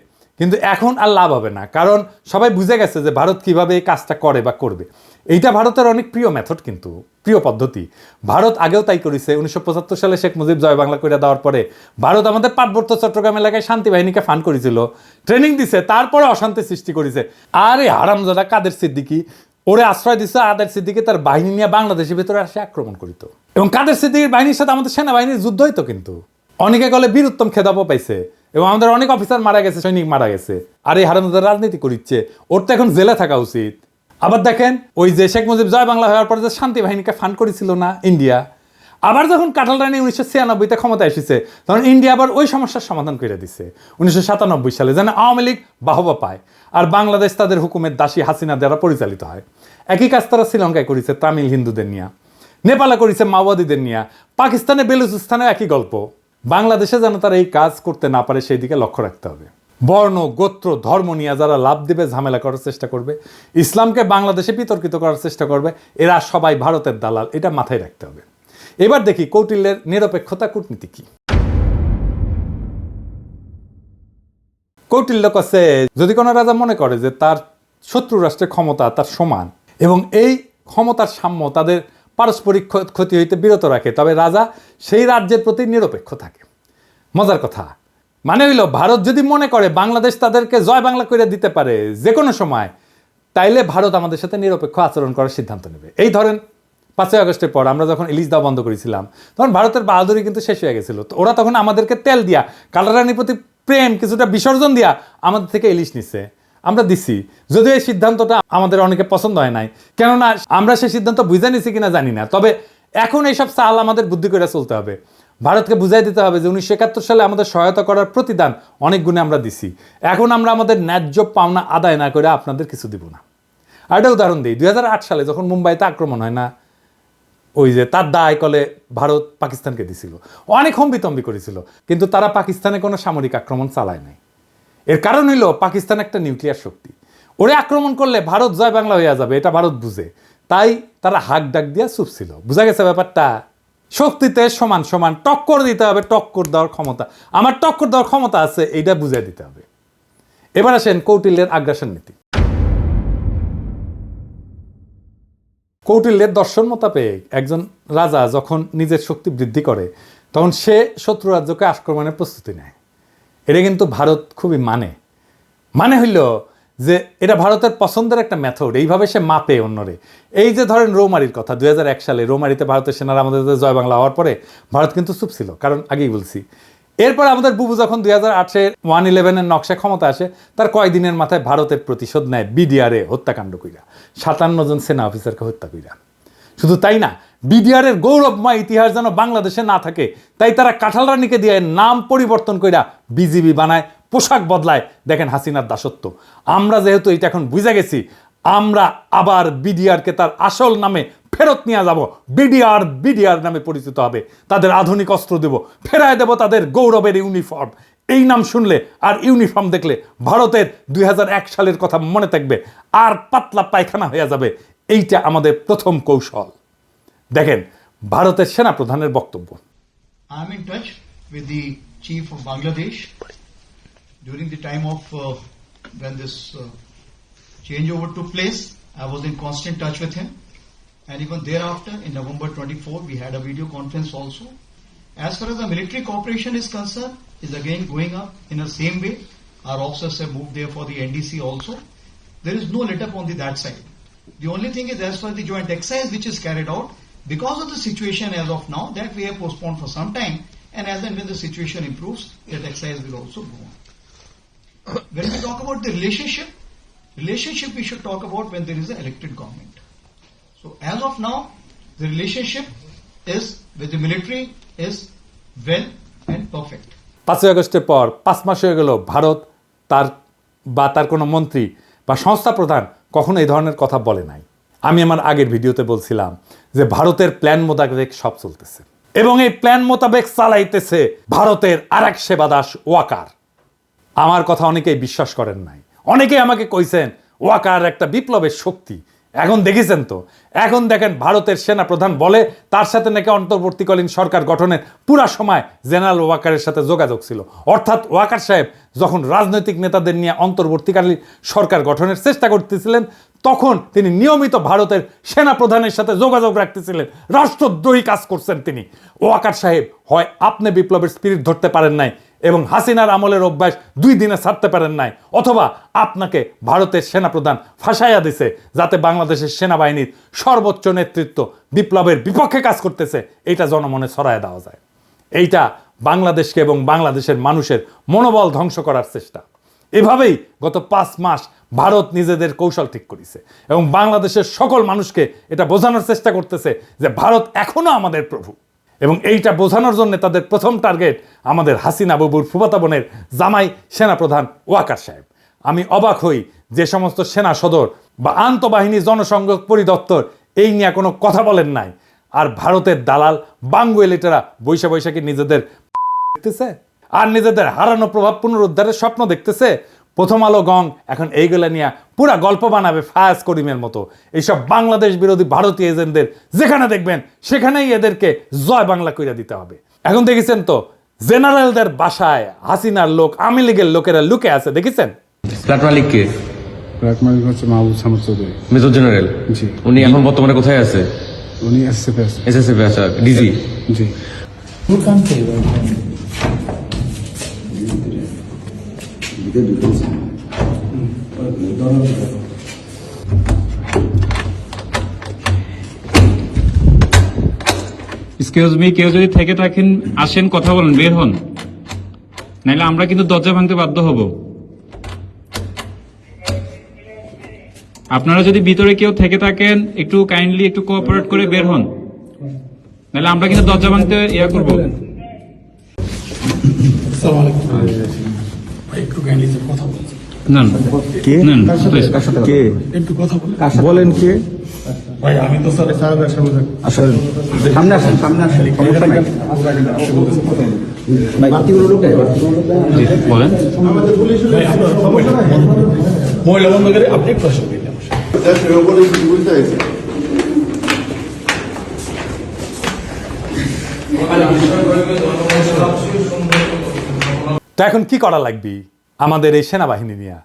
কিন্তু এখন আর লাভ হবে না, কারণ সবাই বুঝে গেছে যে ভারত কিভাবে এই কাজটা করে বা করবে। এইটা ভারতের অনেক প্রিয় মেথড, কিন্তু প্রিয় পদ্ধতি। ভারত আগেও তাই করেছে। 1975 সালে শেখ মুজিব জয় বাংলা করে দেওয়ার পরে ভারত আমাদের পার্বত্য চট্টগ্রাম এলাকায় শান্তি বাহিনীকে ফান্ড করেছিল, ট্রেনিং দিছে, তারপরে অশান্তি সৃষ্টি করেছে। আর এই হারামজাদা কাদের সিদ্দিকী ওরে আশ্রয় দিচ্ছে। আদের সিদ্দিকী তার বাহিনী নিয়ে বাংলাদেশের ভিতরে আসে আক্রমণ করিত, এবং কাদের সিদ্দিকীর বাহিনীর সাথে আমাদের সেনাবাহিনীর যুদ্ধ হইতো। কিন্তু অনেকে গলে বীরুত্তম খেতাবও পাইছে, এবং আমাদের অনেক অফিসার মারা গেছে, সৈনিক মারা গেছে। আর এই হারামজাদা রাজনীতি করিচ্ছে, ওর তো এখন জেলে থাকা উচিত। আবার দেখেন, ওই যে শেখ মুজিব জয় বাংলা হওয়ার পরে যে শান্তি বাহিনীকে ফান্ড করেছিল না ইন্ডিয়া, আবার যখন কাঁঠাল রানী 1996-তে ক্ষমতা এসেছে তখন ইন্ডিয়া আবার ওই সমস্যার সমাধান করে দিছে 1997 সালে, যেন আওয়ামী লীগ বাহবা পায় আর বাংলাদেশ তাদের হুকুমের দাসী হাসিনা দ্বারা পরিচালিত হয়। একই কাজ তারা শ্রীলঙ্কায় করেছে তামিল হিন্দুদের নিয়ে, নেপালে করেছে মাওবাদীদের নিয়ে, পাকিস্তানে বেলুচিস্তানে একই গল্প। বাংলাদেশে যেন তারা এই কাজ করতে না পারে সেই দিকে লক্ষ্য রাখতে হবে। বর্ণ, গোত্র, ধর্ম নিয়ে যারা লাভ দেবে, ঝামেলা করার চেষ্টা করবে, ইসলামকে বাংলাদেশে বিতর্কিত করার চেষ্টা করবে, এরা সবাই ভারতের দালাল, এটা মাথায় রাখতে হবে। এবার দেখি কৌটিল্যের নিরপেক্ষতা কূটনীতি কি। কৌটিল্য কাছে যদি কোনো রাজা মনে করে যে তার শত্রু রাষ্ট্রের ক্ষমতা তার সমান এবং এই ক্ষমতার সাম্য তাদের পারস্পরিক ক্ষতি হইতে বিরত রাখে, তবে রাজা সেই রাজ্যের প্রতি নিরপেক্ষ থাকে। মজার কথা, মানে হইল ভারত যদি মনে করে বাংলাদেশ তাদেরকে জয় বাংলা করে দিতে পারে যে কোনো সময়, তাইলে ভারত আমাদের সাথে নিরপেক্ষ আচরণ করার সিদ্ধান্ত নেবে। এই ধরেন 5ই আগস্টের পর আমরা যখন ইলিশ দেওয়া বন্ধ করেছিলাম তখন ভারতের বাহাদুরি কিন্তু শেষ হয়ে গেছিল। তো ওরা তখন আমাদেরকে তেল দিয়া, কালারানির প্রতি প্রেম কিছুটা বিসর্জন দিয়া আমাদের থেকে ইলিশ নিচ্ছে, আমরা দিছি। যদিও এই সিদ্ধান্তটা আমাদের অনেকে পছন্দ হয় নাই, কেননা আমরা সেই সিদ্ধান্ত বুঝে নিছি কিনা জানি না। তবে এখন এইসব চাল আমাদের বুদ্ধি করে চলতে হবে। ভারতকে বুঝাই দিতে হবে যে 1971 সালে আমাদের সহায়তা করার প্রতিদান অনেক গুণে আমরা দিছি, এখন আমরা আমাদের ন্যায্য পাওনা আদায় না করে আপনাদের কিছু দিব না। আর একটা উদাহরণ দিই, 2008 সালে যখন মুম্বাইতে আক্রমণ হয় না, ওই যে তার দায় কলে ভারত পাকিস্তানকে দিছিল, অনেক হম্বিতম্বি করেছিল, কিন্তু তারা পাকিস্তানে কোনো সামরিক আক্রমণ চালায় নাই। এর কারণ হইল পাকিস্তান একটা নিউক্লিয়ার শক্তি, ওরে আক্রমণ করলে ভারত জয় বাংলা হয়ে যাবে, এটা ভারত বুঝে, তাই তারা হাক ডাক দিয়া চুপ ছিল। বুঝা গেছে ব্যাপারটা? শক্তিতে সমান সমান টক্কর দিতে হবে, টক্কর দেওয়ার ক্ষমতা, আমার টক্কর দেওয়ার ক্ষমতা আছে, এইটা বুঝাই দিতে হবে। এবার আসেন কৌটিল্যের আগ্রাসন নীতি। কৌটিল্যের দর্শন মোতাবেক একজন রাজা যখন নিজের শক্তি বৃদ্ধি করে তখন সে শত্রু রাজ্যকে আক্রমণের প্রস্তুতি নেয়। এটা কিন্তু ভারত খুবই মানে হইল যে এটা ভারতের পছন্দের একটা মেথড, এইভাবে সে মাপে অন্যরে। এই যে ধরেন রৌমারির কথা, 2001 সালে রৌমারিতে ভারতের সেনারা আমাদের জয় বাংলা হওয়ার পরে ভারত কিন্তু চুপ ছিল, কারণ আগেই বলছি এরপর আমাদের বুবু যখন 2008-এর 1/11-এর নকশা ক্ষমতা আসে, তার কয়েকদিনের মাথায় ভারতের প্রতিশোধ নেয় বিডিআরে হত্যাকাণ্ড কইরা, 57 জন সেনা অফিসারকে হত্যা কইরা। শুধু তাই না, বিডিআরের গৌরবময় ইতিহাস যেন বাংলাদেশে না থাকে, তাই তারা কাঁঠালরানীকে দিয়ে নাম পরিবর্তন কইরা বিজিবি বানায়, পোশাক বদলায়। দেখেন হাসিনার দাসত্ব। আমরা যেহেতু এটা এখন বুঝে গেছি, আমরা আবার বিডিআরকে তার আসল নামে ফেরত নিয়ে যাব। বিডিআর নামে পরিচিত হবে, তাদের আধুনিক অস্ত্র দেব, ফেরায় দেব তাদের গৌরবের ইউনিফর্ম। এই নাম শুনলে আর ইউনিফর্ম দেখলে ভারতের 2001 সালের কথা মনে থাকবে, আর পাতলা পায়খানা হয়ে যাবে। এইটা আমাদের প্রথম কৌশল। দেখেন ভারতের সেনাপ্রধানের বক্তব্য। I am in touch with the chief of Bangladesh during the time of when this changeover took place. I was in constant touch with him, and even thereafter in November 24 we had a video conference also. As far as the military cooperation is concerned, is again going up in the same way. Our officers have moved there for the NDC also. There is no let up on that side. The only thing is, as far as the joint exercise which is carried out, because of the situation as of now, that we have postponed for some time, and as and when the situation improves, that exercise will also go on. When we talk about the relationship we should talk about when there is an elected government. So as of now, the relationship is with the military is well and perfect. 5 আগস্টের পর 5 মাস হয়ে গেল, ভারত তার কোনো মন্ত্রী বা সংস্থা প্রধান কখনো এই ধরনের কথা বলে নাই। আমি আমার আগের ভিডিওতে বলছিলাম যে ভারতের প্ল্যান মোতাবেক সব চলতেছে, এবং এই প্ল্যান মোতাবেক চালাইতেছে ভারতের আরেক সেবাদাস ওয়াকার। আমার কথা অনেকেই বিশ্বাস করেন নাই, অনেকেই আমাকে কইছেন ওয়াকার একটা বিপ্লবের শক্তি। এখন দেখেছেন তো, এখন দেখেন ভারতের সেনাপ্রধান বলে তার সাথে নাকি অন্তর্বর্তীকালীন সরকার গঠনের পুরা সময় জেনারেল ওয়াকারের সাথে যোগাযোগ ছিল। অর্থাৎ ওয়াকার সাহেব যখন রাজনৈতিক নেতাদের নিয়ে অন্তর্বর্তীকালীন সরকার গঠনের চেষ্টা করতেছিলেন, তখন তিনি নিয়মিত ভারতের সেনাপ্রধানের সাথে যোগাযোগ রাখতেছিলেন। রাষ্ট্রদ্রোহী কাজ করছেন তিনি। ওয়াকার সাহেব হয় আপনি বিপ্লবের স্পিরিট ধরতে পারেন নাই এবং হাসিনার আমলের অভ্যাস 2 দিনে ছাড়তে পারেন নাই, অথবা আপনাকে ভারতের সেনাপ্রধান ফাঁসাইয়া দিছে যাতে বাংলাদেশের সেনাবাহিনীর সর্বোচ্চ নেতৃত্ব বিপ্লবের বিপক্ষে কাজ করতেছে, এইটা জনমনে ছড়ায় দেওয়া যায়। এইটা বাংলাদেশকে এবং বাংলাদেশের মানুষের মনোবল ধ্বংস করার চেষ্টা। এভাবেই গত 5 মাস ভারত নিজেদের কৌশল ঠিক করেছে এবং বাংলাদেশের সকল মানুষকে এটা বোঝানোর চেষ্টা করতেছে যে ভারত এখনো আমাদের প্রভু। এবং এইটা বোঝানোর জন্য তাদের প্রথম টার্গেট আমাদের হাসিনা বাবুর ফুফাতো বোনের জামাই সেনাপ্রধান ওয়াকার সাহেব। আমি অবাক হই যে সমস্ত সেনা সদর বা আন্তঃবাহিনী জনসংযোগ পরিদপ্তর এই নিয়ে কোনো কথা বলেন নাই, আর ভারতের দালাল বাঙ্গুয়েলিটারা বৈশাখী নিজেদের দেখতেছে আর নিজেদের হারানো প্রভাব পুনরুদ্ধারের স্বপ্ন দেখতেছে। প্রথম আলো গং এখন এইগুলা নিয়ে পুরা গল্প বানাবে ফায়াজ করিমের মতো। এইসব বাংলাদেশ বিরোধী ভারতীয় এজেন্টদের যেখানে দেখবেন সেখানেই এদেরকে জয় বাংলা কইরা দিতে হবে। এখন দেখেছেন তো জেনারেলদের বাসায় হাসিনার লোক, আওয়ামী লীগের লোকেরা লুকে আছে, দেখেছেন? ফ্ল্যাট মালিক কে? ফ্ল্যাট মালিক হচ্ছে মাহবুব সামদ চৌধুরী। Major general? জি। উনি এখন বর্তমানে কোথায় আছে? উনি এসএসএফ আছে। এসএসএফ আছে, ডিজি? জি। এক্সকিউজ মি, কেউ যদি থেকে থাকেন আসেন, কথা বলেন, বের হন, নাইলে আমরা কিন্তু দরজা ভাঙতে বাধ্য হব। আপনারা যদি ভিতরে কেউ থেকে থাকেন একটু কাইন্ডলি একটু কোঅপারেট করে বের হন, নাইলে আমরা কিন্তু দরজা ভাঙতে ইয়া করবো। না বলেন কে? ভাই আমি তো স্যার সামনে আসেন, সামনে আসেন, সমস্যা নাই। বলেন। মহিলা বন্ধ করে আপনি প্রশ্ন দিলেন। তো এখন কি করা লাগবে আমাদের এই সেনাবাহিনী নিয়ে?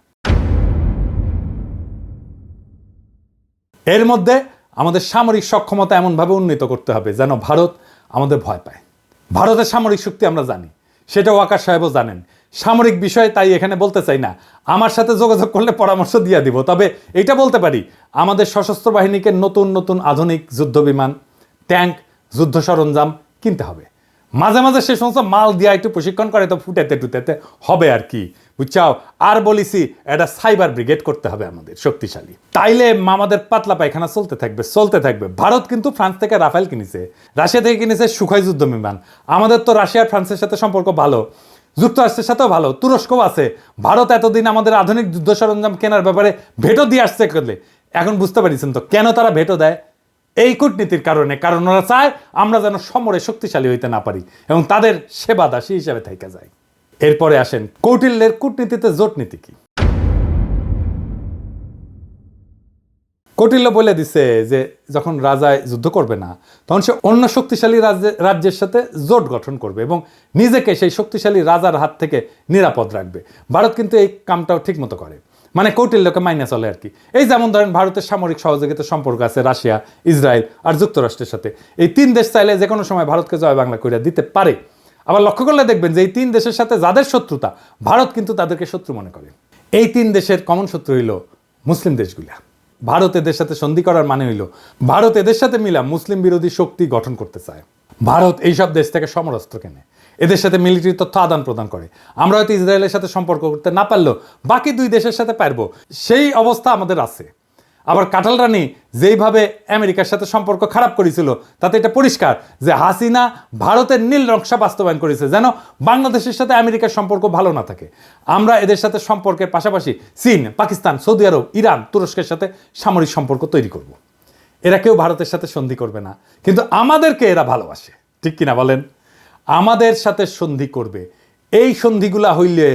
এর মধ্যে আমাদের সামরিক সক্ষমতা এমনভাবে উন্নীত করতে হবে যেন ভারত আমাদের ভয় পায়। ভারতের সামরিক শক্তি আমরা জানি, সেটা ওয়াকার সাহেবও জানেন। সামরিক বিষয়ে তাই এখানে বলতে চাই না, আমার সাথে যোগাযোগ করলে পরামর্শ দিয়ে দিব। তবে এটা বলতে পারি, আমাদের সশস্ত্র বাহিনীকে নতুন নতুন আধুনিক যুদ্ধ বিমান, ট্যাঙ্ক, যুদ্ধ সরঞ্জাম কিনতে হবে। মাঝে মাঝে সে সমস্ত মাল দিয়া একটু প্রশিক্ষণ করে তো ফুটাতে টুটাতে হবে আর কি, বুঝছাও। আর বলিছি এটা সাইবার ব্রিগেড করতে হবে আমাদের শক্তিশালী, তাইলে আমাদের পাতলা পায়খানা চলতে থাকবে। ভারত কিন্তু ফ্রান্স থেকে রাফেল কিনেছে, রাশিয়া থেকে কিনেছে সুখোই যুদ্ধ বিমান। আমাদের তো রাশিয়া ফ্রান্সের সাথে সম্পর্ক ভালো, যুক্তরাষ্ট্রের সাথেও ভালো, তুরস্কও আছে। ভারত এতদিন আমাদের আধুনিক যুদ্ধ সরঞ্জাম কেনার ব্যাপারে ভেটো দিয়ে আসছে করলে, এখন বুঝতে পারছেন তো কেন তারা ভেটো দেয়? এই কূটনীতির কারণে, কারণ ওরা চায় আমরা যেন সমরে শক্তিশালী হইতে না পারি এবং তাদের সেবা দাসী হিসেবে থেকে যায়। এরপরে আসেন কৌটিল্যের কূটনীতিতে জোট নীতি কি। কৌটিল্য বলে দিছে যে যখন রাজায় যুদ্ধ করবে না তখন সে অন্য শক্তিশালী রাজ্যের সাথে জোট গঠন করবে এবং নিজেকে সেই শক্তিশালী রাজার হাত থেকে নিরাপদ রাখবে। ভারত কিন্তু এই কামটাও ঠিক মতো করে, মানে কৌটিল্যকে মাইনে চলে আর কি। এই যেমন ধরেন ভারতের সামরিক সহযোগিতার সম্পর্ক আছে রাশিয়া, ইসরায়েল আর যুক্তরাষ্ট্রের সাথে। এই তিন দেশ চাইলে যে কোনো সময় ভারতকে জয় বাংলা করে দিতে পারে। আবার লক্ষ্য করলে দেখবেন যে এই তিন দেশের সাথে যাদের শত্রুতা, ভারত কিন্তু তাদেরকে শত্রু মনে করে। এই তিন দেশের কমন শত্রু হইল মুসলিম দেশগুলা। ভারত এদের সাথে সন্ধি করার মানে হইল ভারত এদের সাথে মিলা মুসলিম বিরোধী শক্তি গঠন করতে চায়। ভারত এইসব দেশ থেকে সমরাস্ত্র কেনে, এদের সাথে মিলিটারি তথ্য আদান প্রদান করে। আমরা হয়তো ইসরায়েলের সাথে সম্পর্ক করতে না পারলেও বাকি দুই দেশের সাথে পারবো, সেই অবস্থা আমাদের আছে। আবার কাঁঠাল রানী যেইভাবে আমেরিকার সাথে সম্পর্ক খারাপ করেছিল, তাতে এটা পরিষ্কার যে হাসিনা ভারতের নীল নকশা বাস্তবায়ন করেছে যেন বাংলাদেশের সাথে আমেরিকার সম্পর্ক ভালো না থাকে। আমরা এদের সাথে সম্পর্কের পাশাপাশি চীন, পাকিস্তান, সৌদি আরব, ইরান, তুরস্কের সাথে সামরিক সম্পর্ক তৈরি করব। এরা কেউ ভারতের সাথে সন্ধি করবে না, কিন্তু আমাদেরকে এরা ভালোবাসে, ঠিক কিনা বলেন? আমাদের সাথে সন্ধি করবে। এই সন্ধিগুলা হইলে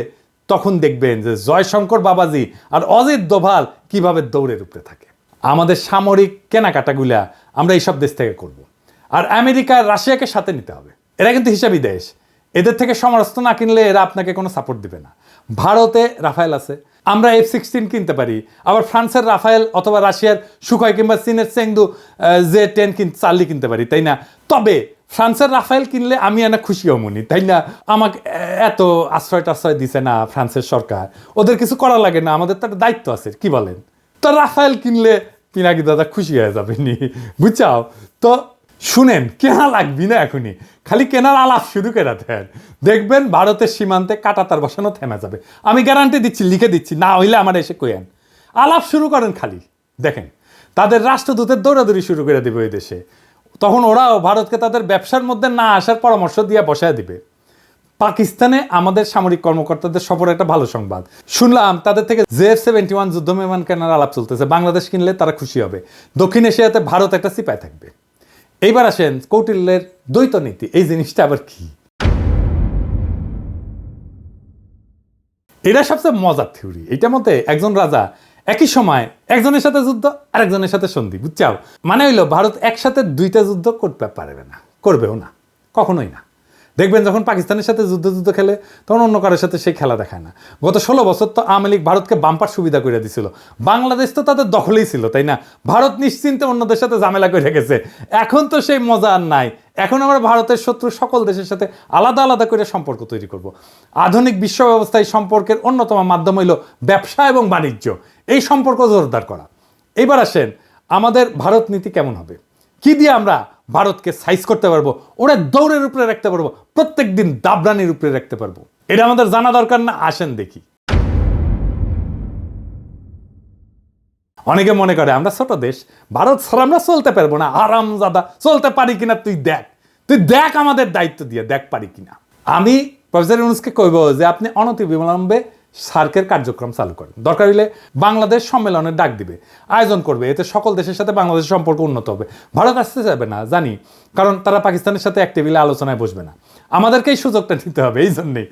তখন দেখবেন যে জয়শঙ্কর বাবাজি আর অজিত দোভাল কিভাবে দৌড়ের উপরে থাকে। আমাদের সামরিক কেনাকাটাগুলা আমরা এইসব দেশ থেকে করব। আর আমেরিকা, রাশিয়াকে সাথে নিতে হবে। এরা কিন্তু হিসাবি দেশ, এদের থেকে সমরাস্ত্র না কিনলে এরা আপনাকে কোনো সাপোর্ট দিবে না। ভারতে রাফায়েল আছে, আমরা F-16 কিনতে পারি। আবার ফ্রান্সের রাফায়েল অথবা রাশিয়ার সুখোই কিংবা চীনের চেংদু J-10 চার্লি কিনতে পারি, তাই না? তবে ফ্রান্সের রাফায়েল কিনলে আমি এনে খুশি হমনি, তাই না? আমাকে এত আশ্রয় দিছে না ফ্রান্সের সরকার, ওদের কিছু করা লাগে না, আমাদের তো একটা দায়িত্ব আছে, কি বলেন? তো রাফায়েল কিনলে পিনাকি দাদা খুশি হয়ে যাবে নি, বুঝছাও? তো শুনেন, কেনা লাগবি না এখনই, খালি কেনার আলাপ শুরু করে দেন, দেখবেন ভারতের সীমান্তে কাঁটাতার বসানো থেমে যাবে। আমি গ্যারান্টি দিচ্ছি, লিখে দিচ্ছি, না হইলে আমার এসে কইেন। আলাপ শুরু করেন খালি, দেখেন তাদের রাষ্ট্রদূতের দৌড়াদৌড়ি শুরু করে দেবে ওই দেশে। তখন ওরাও ভারতকে তাদের ব্যবসার মধ্যে না আসার পরামর্শ দিয়ে বসায় দিবে। পাকিস্তানে আমাদের সামরিক কর্মকর্তাদের সফরে একটা ভালো সংবাদ শুনলাম, তাদের থেকে J-71 যুদ্ধ বিমান কেনার আলাপ চলতেছে। বাংলাদেশ কিনলে তারা খুশি হবে। দক্ষিণ এশিয়াতে ভারত একটা সিপাই থাকবে। এইবার আসেন কৌটিল্যের দ্বৈত নীতি, এই জিনিসটা আবার কি? এটা সবচেয়ে মজার থিওরি। এইটার মধ্যে একজন রাজা একই সময় একজনের সাথে যুদ্ধ আর একজনের সাথে সন্ধি, বুঝছাও? মানে হইলো ভারত একসাথে দুইটা যুদ্ধ করতে পারবে না, করবেও না, কখনোই না। দেখবেন যখন পাকিস্তানের সাথে যুদ্ধ খেলে তখন অন্য কারোর সাথে সেই খেলা দেখায় না। গত 16 বছর তো আওয়ামী লীগ ভারতকে বাম্পার সুবিধা করে দিছিল। বাংলাদেশ তো তাদের দখলেই ছিল, তাই না? ভারত নিশ্চিন্তে অন্যদের সাথে ঝামেলা করে গেছে। এখন তো সেই মজা আর নাই। এখন আমরা ভারতের শত্রু সকল দেশের সাথে আলাদা আলাদা করে সম্পর্ক তৈরি করব। আধুনিক বিশ্ব ব্যবস্থায় সম্পর্কের অন্যতম মাধ্যম হইল ব্যবসা এবং বাণিজ্য, এই সম্পর্ক জোরদার করা। এবার আসেন আমাদের ভারত নীতি কেমন হবে, কি দিয়ে আমরা ভারতকে সাইজ করতে পারবো, ওরা দৌড়ের উপরে রাখতে পারবো, প্রত্যেক দিন দাবরানির উপরে রাখতে পারবো। এটা আমাদের জানা দরকার না? আসেন দেখি। অনেকে মনে করে আমরা ছোট দেশ, ভারত ছাড়া আমরা চলতে পারবো না। আরামজাদা, চলতে পারি কিনা তুই দেখ আমাদের দায়িত্ব দিয়ে দেখ পারি কিনা। আমি প্রফেসর ইউনূসকে কইব যে আপনি অনতিবিলম্বে সার্কের কার্যক্রম চালু করেন। দরকার হলে বাংলাদেশ সম্মেলনের ডাক দিবে, আয়োজন করবে, এতে সকল দেশের সাথে বাংলাদেশের সম্পর্ক উন্নত হবে। ভারত আসতে চাইবে না জানি, কারণ তারা পাকিস্তানের সাথে এক টেবিলে আলোচনায় বসবে না। আমাদেরকে এই সুযোগটা নিতে হবে। এই জন্যেই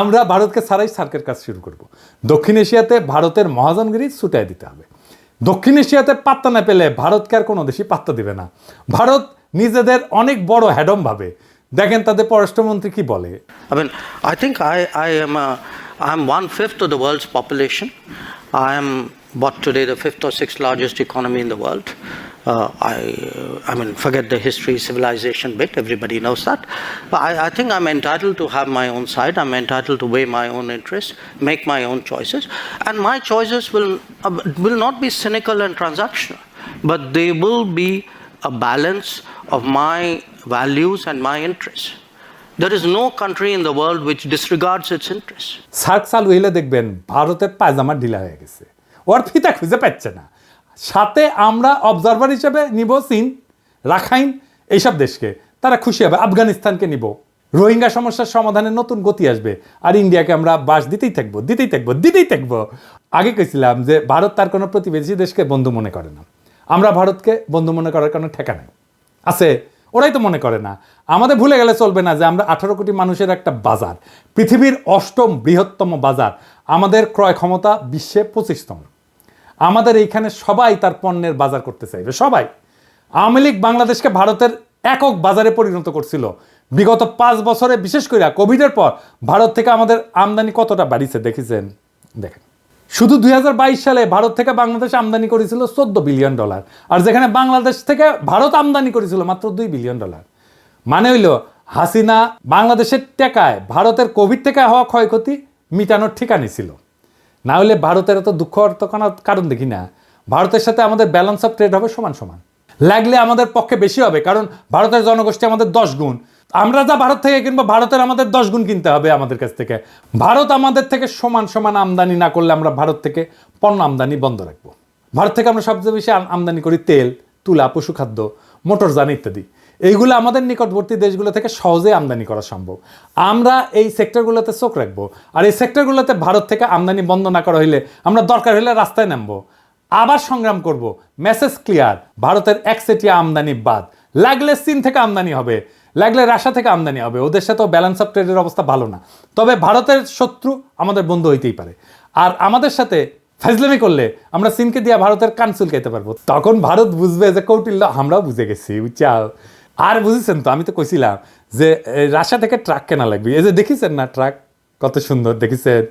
আমরা ভারতকে ছাড়াই সার্কের কাজ শুরু করব। দক্ষিণ এশিয়াতে ভারতের মহাজনগিরি ছুটাই দিতে হবে। দক্ষিণ এশিয়াতে পাত্তা না পেলে ভারতকে আর কোনো দেশই পাত্তা দিবে না। ভারত নিজেদের অনেক বড় হ্যাডম ভাবে। দেখেন তাদের পররাষ্ট্রমন্ত্রী কি বলে। I think I'm 1/5 of the world's population. I am what today the 5th or 6th largest economy in the world. I mean, forget the history, civilization bit. Everybody knows that. But I think I'm entitled to have my own side. I'm entitled to weigh my own interests, make my own choices, and my choices will not be cynical and transactional, but they will be a balance of my values and my interests. There is no country in the world which disregards its interests. SAARC চালু হইলে দেখবেন ভারতের পায়জামা ঢিলা হয়ে গেছে, ওর ফিতা খুঁজে পাচ্ছে না। সাথে আমরা অবজারভার হিসেবে নিব চীন, রাখাইন, এইসব দেশকে, তারা খুশি হবে। আফগানিস্তানকে নিব, রোহিঙ্গা সমস্যার সমাধানে নতুন গতি আসবে। আর ইন্ডিয়াকে আমরা বাস দিতেই থাকবো। আগে কইছিলাম যে ভারত তার কোনো প্রতিবেশী দেশকে বন্ধু মনে করে না। আমরা ভারতকে বন্ধু মনে করার কোনো ঠেকা নাই আছে, ওরাই তো মনে করে না। আমাদের ভুলে গেলে চলবে না যে আমরা 18 কোটি মানুষের একটা বাজার, পৃথিবীর 8ম বৃহত্তম বাজার, আমাদের ক্রয় ক্ষমতা বিশ্বে 25তম। আমাদের এইখানে সবাই তার পণ্যের বাজার করতে চাইবে, সবাই। আওয়ামী লীগ বাংলাদেশকে ভারতের একক বাজারে পরিণত করছিল। বিগত 5 বছরে, বিশেষ করে কোভিডের পর ভারত থেকে আমাদের আমদানি কতটা বাড়িছে দেখেছেন? দেখেন, শুধু 2022 সালে ভারত থেকে বাংলাদেশ আমদানি করেছিল $14 বিলিয়ন, আর যেখানে বাংলাদেশ থেকে ভারত আমদানি করেছিল মাত্র $2 বিলিয়ন। মানে হইল হাসিনা বাংলাদেশের টাকায় ভারতের কোভিড থেকে হওয়া ক্ষয়ক্ষতি মিটানোর ঠিকানি ছিল। না হলে ভারতের এত দুঃখ অর্থ কারণ দেখি না। ভারতের সাথে আমাদের ব্যালেন্স অফ ট্রেড হবে সমান সমান, লাগলে আমাদের পক্ষে বেশি হবে, কারণ ভারতের জনগোষ্ঠী আমাদের 10 গুণ। আমরা যা ভারত থেকে কিনবো, ভারতের আমাদের 10 গুণ কিনতে হবে আমাদের কাছ থেকে। ভারত আমাদের থেকে সমান সমান আমদানি না করলে আমরা ভারত থেকে পণ্য আমদানি বন্ধ রাখবো। ভারত থেকে আমরা সবচেয়ে বেশি আমদানি করি তেল, তুলা, পশুখাদ্য, মোটরযান ইত্যাদি। এইগুলো আমাদের নিকটবর্তী দেশগুলো থেকে সহজেই আমদানি করা সম্ভব। আমরা এই সেক্টরগুলোতে চোখ রাখবো, আর এই সেক্টরগুলোতে ভারত থেকে আমদানি বন্ধ না করা হইলে আমরা দরকার হলে রাস্তায় নামবো, আবার সংগ্রাম করব। মেসেজ ক্লিয়ার, ভারতের একচেটিয়া আমদানি বাদ, লাগলে চীন থেকে আমদানি হবে, লাগলে রাশিয়া থেকে আমদানি হবে। ওদের সাথেও ব্যালেন্স অফ ট্রেডের অবস্থা ভালো না। তবে ভারতের শত্রু আমাদের বন্ধু হইতেই পারে, আর আমাদের সাথে ফাজলামি করলে আমরা চীনকে দিয়ে ভারতের কান চুলকাইতে পারবো। তখন ভারত বুঝবে যে কৌটিল্য আমরাও বুঝে গেছি, বুঝছাও। আর বুঝেছেন তো, আমি তো কইছিলাম যে রাশিয়া থেকে ট্রাক কেনা লাগবে। এই যে দেখেছেন না ট্রাক কত সুন্দর, দেখেছেন?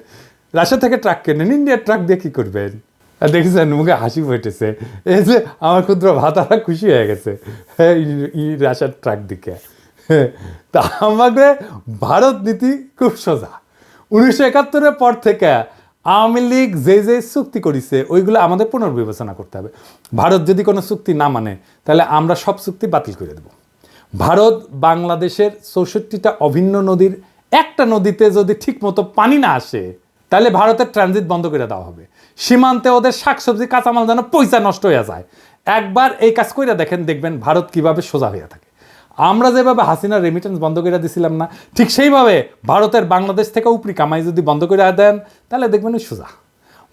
রাশিয়া থেকে ট্রাক কেনেন, ইন্ডিয়ার ট্রাক দিয়ে কি করবেন? দেখেছেন, মুখে হাসি ফুটেছে। এই যে আমার ক্ষুদ্র ভাতারা খুশি হয়ে গেছে রাশিয়ার ট্রাক দিকে। তা আমাদের ভারত নীতি খুব সোজা। 1971-এর পর থেকে আওয়ামী লীগ যে চুক্তি করেছে ওইগুলো আমাদের পুনর্বিবেচনা করতে হবে। ভারত যদি কোনো চুক্তি না মানে, তাহলে আমরা সব চুক্তি বাতিল করে দেব। ভারত বাংলাদেশের 64টা অভিন্ন নদীর একটা নদীতে যদি ঠিক মতো পানি না আসে, তাহলে ভারতের ট্রানজিট বন্ধ করে দেওয়া হবে। সীমান্তে ওদের শাকসবজি কাঁচামাল যেন পয়সা নষ্ট হয়ে যায়। একবার এই কাজ করে দেখবেন ভারত কিভাবে সোজা হয়ে থাকে। আমরা যেভাবে হাসিনার রেমিটেন্স বন্ধ করে দিছিলাম না, ঠিক সেইভাবে ভারতের বাংলাদেশ থেকে উপরি কামাই যদি বন্ধ করে দেন, তাহলে দেখবেন ওই সোজা।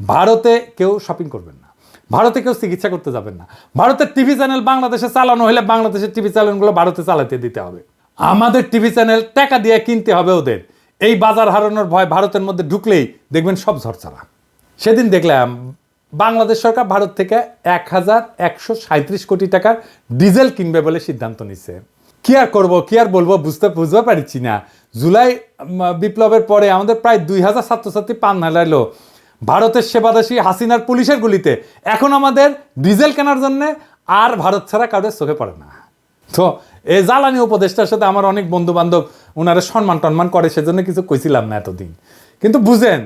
ভারতে কেউ শপিং করবেন না, ভারতে কেউ চিকিৎসা করতে যাবেন না। ভারতের টিভি চ্যানেল বাংলাদেশে চালানো হলে বাংলাদেশের টিভি চ্যানেলগুলো ভারতে চালাতে দিতে হবে। আমাদের টিভি চ্যানেল টাকা দিয়ে কিনতে হবে ওদের। এই বাজার হারানোর ভয় ভারতের মধ্যে ঢুকলেই দেখবেন সব ঝরঝরা। সেদিন দেখলাম বাংলাদেশ সরকার ভারত থেকে 1137 কোটি টাকার ডিজেল কিনবে বলে সিদ্ধান্ত নিচ্ছে। কি আর করবো, কি আর বলবো, বুঝতে পারছি না। জুলাই বিপ্লবের পরে আমাদের প্রায় 2000 ছাত্রছাত্রী প্রাণ হারাইলো ভারতের সেবাদাসী হাসিনার পুলিশের গুলিতে। এখন আমাদের ডিজেল কেনার জন্য আর ভারত ছাড়া কারোর চোখে পড়ে না। তো এই জ্বালানি উপদেষ্টার সাথে আমার অনেক বন্ধু বান্ধব ওনারা সম্মান টন্মান করে, সেজন্য কিছু কইছিলাম না এতদিন। কিন্তু বুঝেন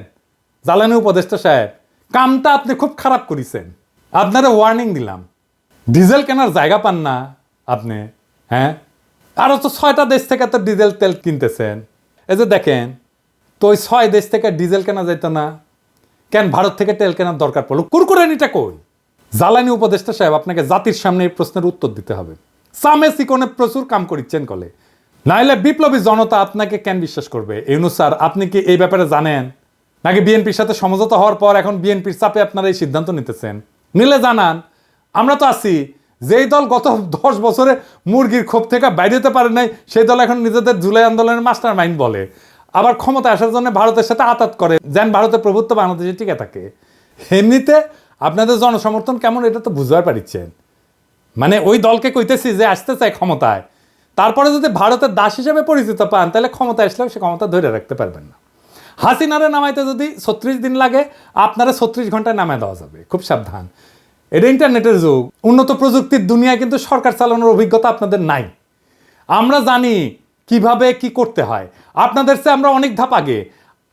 জ্বালানি উপদেষ্টা সাহেব, কামটা আপনি খুব খারাপ করেছেন। আপনারা ওয়ার্নিং দিলাম, ডিজেল কেনার জায়গা পান না আপনি। হ্যাঁ, আরও তো 6টা দেশ থেকে তো ডিজেল তেল কিনতেছেন। এই যে দেখেন তো, ওই 6 দেশ থেকে ডিজেল কেনা যেত না কেন? ভারত থেকে তেল কেনার দরকার পড়লো, কুরকুরানিটা কই? জ্বালানি উপদেষ্টা সাহেব, আপনাকে জাতির সামনে এই প্রশ্নের উত্তর দিতে হবে। সামে সিকোনে প্রচুর কাম করিচ্ছেন কলে, নাইলে বিপ্লবী জনতা আপনাকে কেন বিশ্বাস করবে? ইউনূস স্যার, আপনি কি এই ব্যাপারে জানেন? নাকি বিএনপির সাথে সমঝোতা হওয়ার পর এখন বিএনপির চাপে আপনারা এই সিদ্ধান্ত নিতেছেন? নিলে জানান, আমরা তো আছি। যেই দল গত 10 বছরে মুরগির ক্ষোভ থেকে বাইরে হতে পারে নাই, সেই দল এখন নিজেদের জুলাই আন্দোলনের মাস্টার মাইন্ড বলে, আবার ক্ষমতা আসার জন্য ভারতের সাথে আতাত করে, যেন ভারতের প্রভুত্ব বাংলাদেশে টিকে থাকে। এমনিতে আপনাদের জনসমর্থন কেমন এটা তো বুঝতে পারছেন। মানে ওই দলকে কইতেছি যে আসতে চায় ক্ষমতায়, তারপরে যদি ভারতের দাস হিসেবে পরিচিত পান, তাহলে ক্ষমতা আসলেও সে ক্ষমতা ধরে রাখতে পারবেন না। হাসিনারে নামাইতে যদি 36 দিন লাগে, আপনারা 36 ঘন্টায় নামায় দেওয়া যাবে। খুব সাবধান, এটা ইন্টারনেটের যুগ, উন্নত প্রযুক্তির দুনিয়ায়, কিন্তু সরকার চালানোর অভিজ্ঞতা আপনাদের নাই। আমরা জানি কিভাবে কি করতে হয়, আপনাদের চেয়ে আমরা অনেক ধাপ আগে।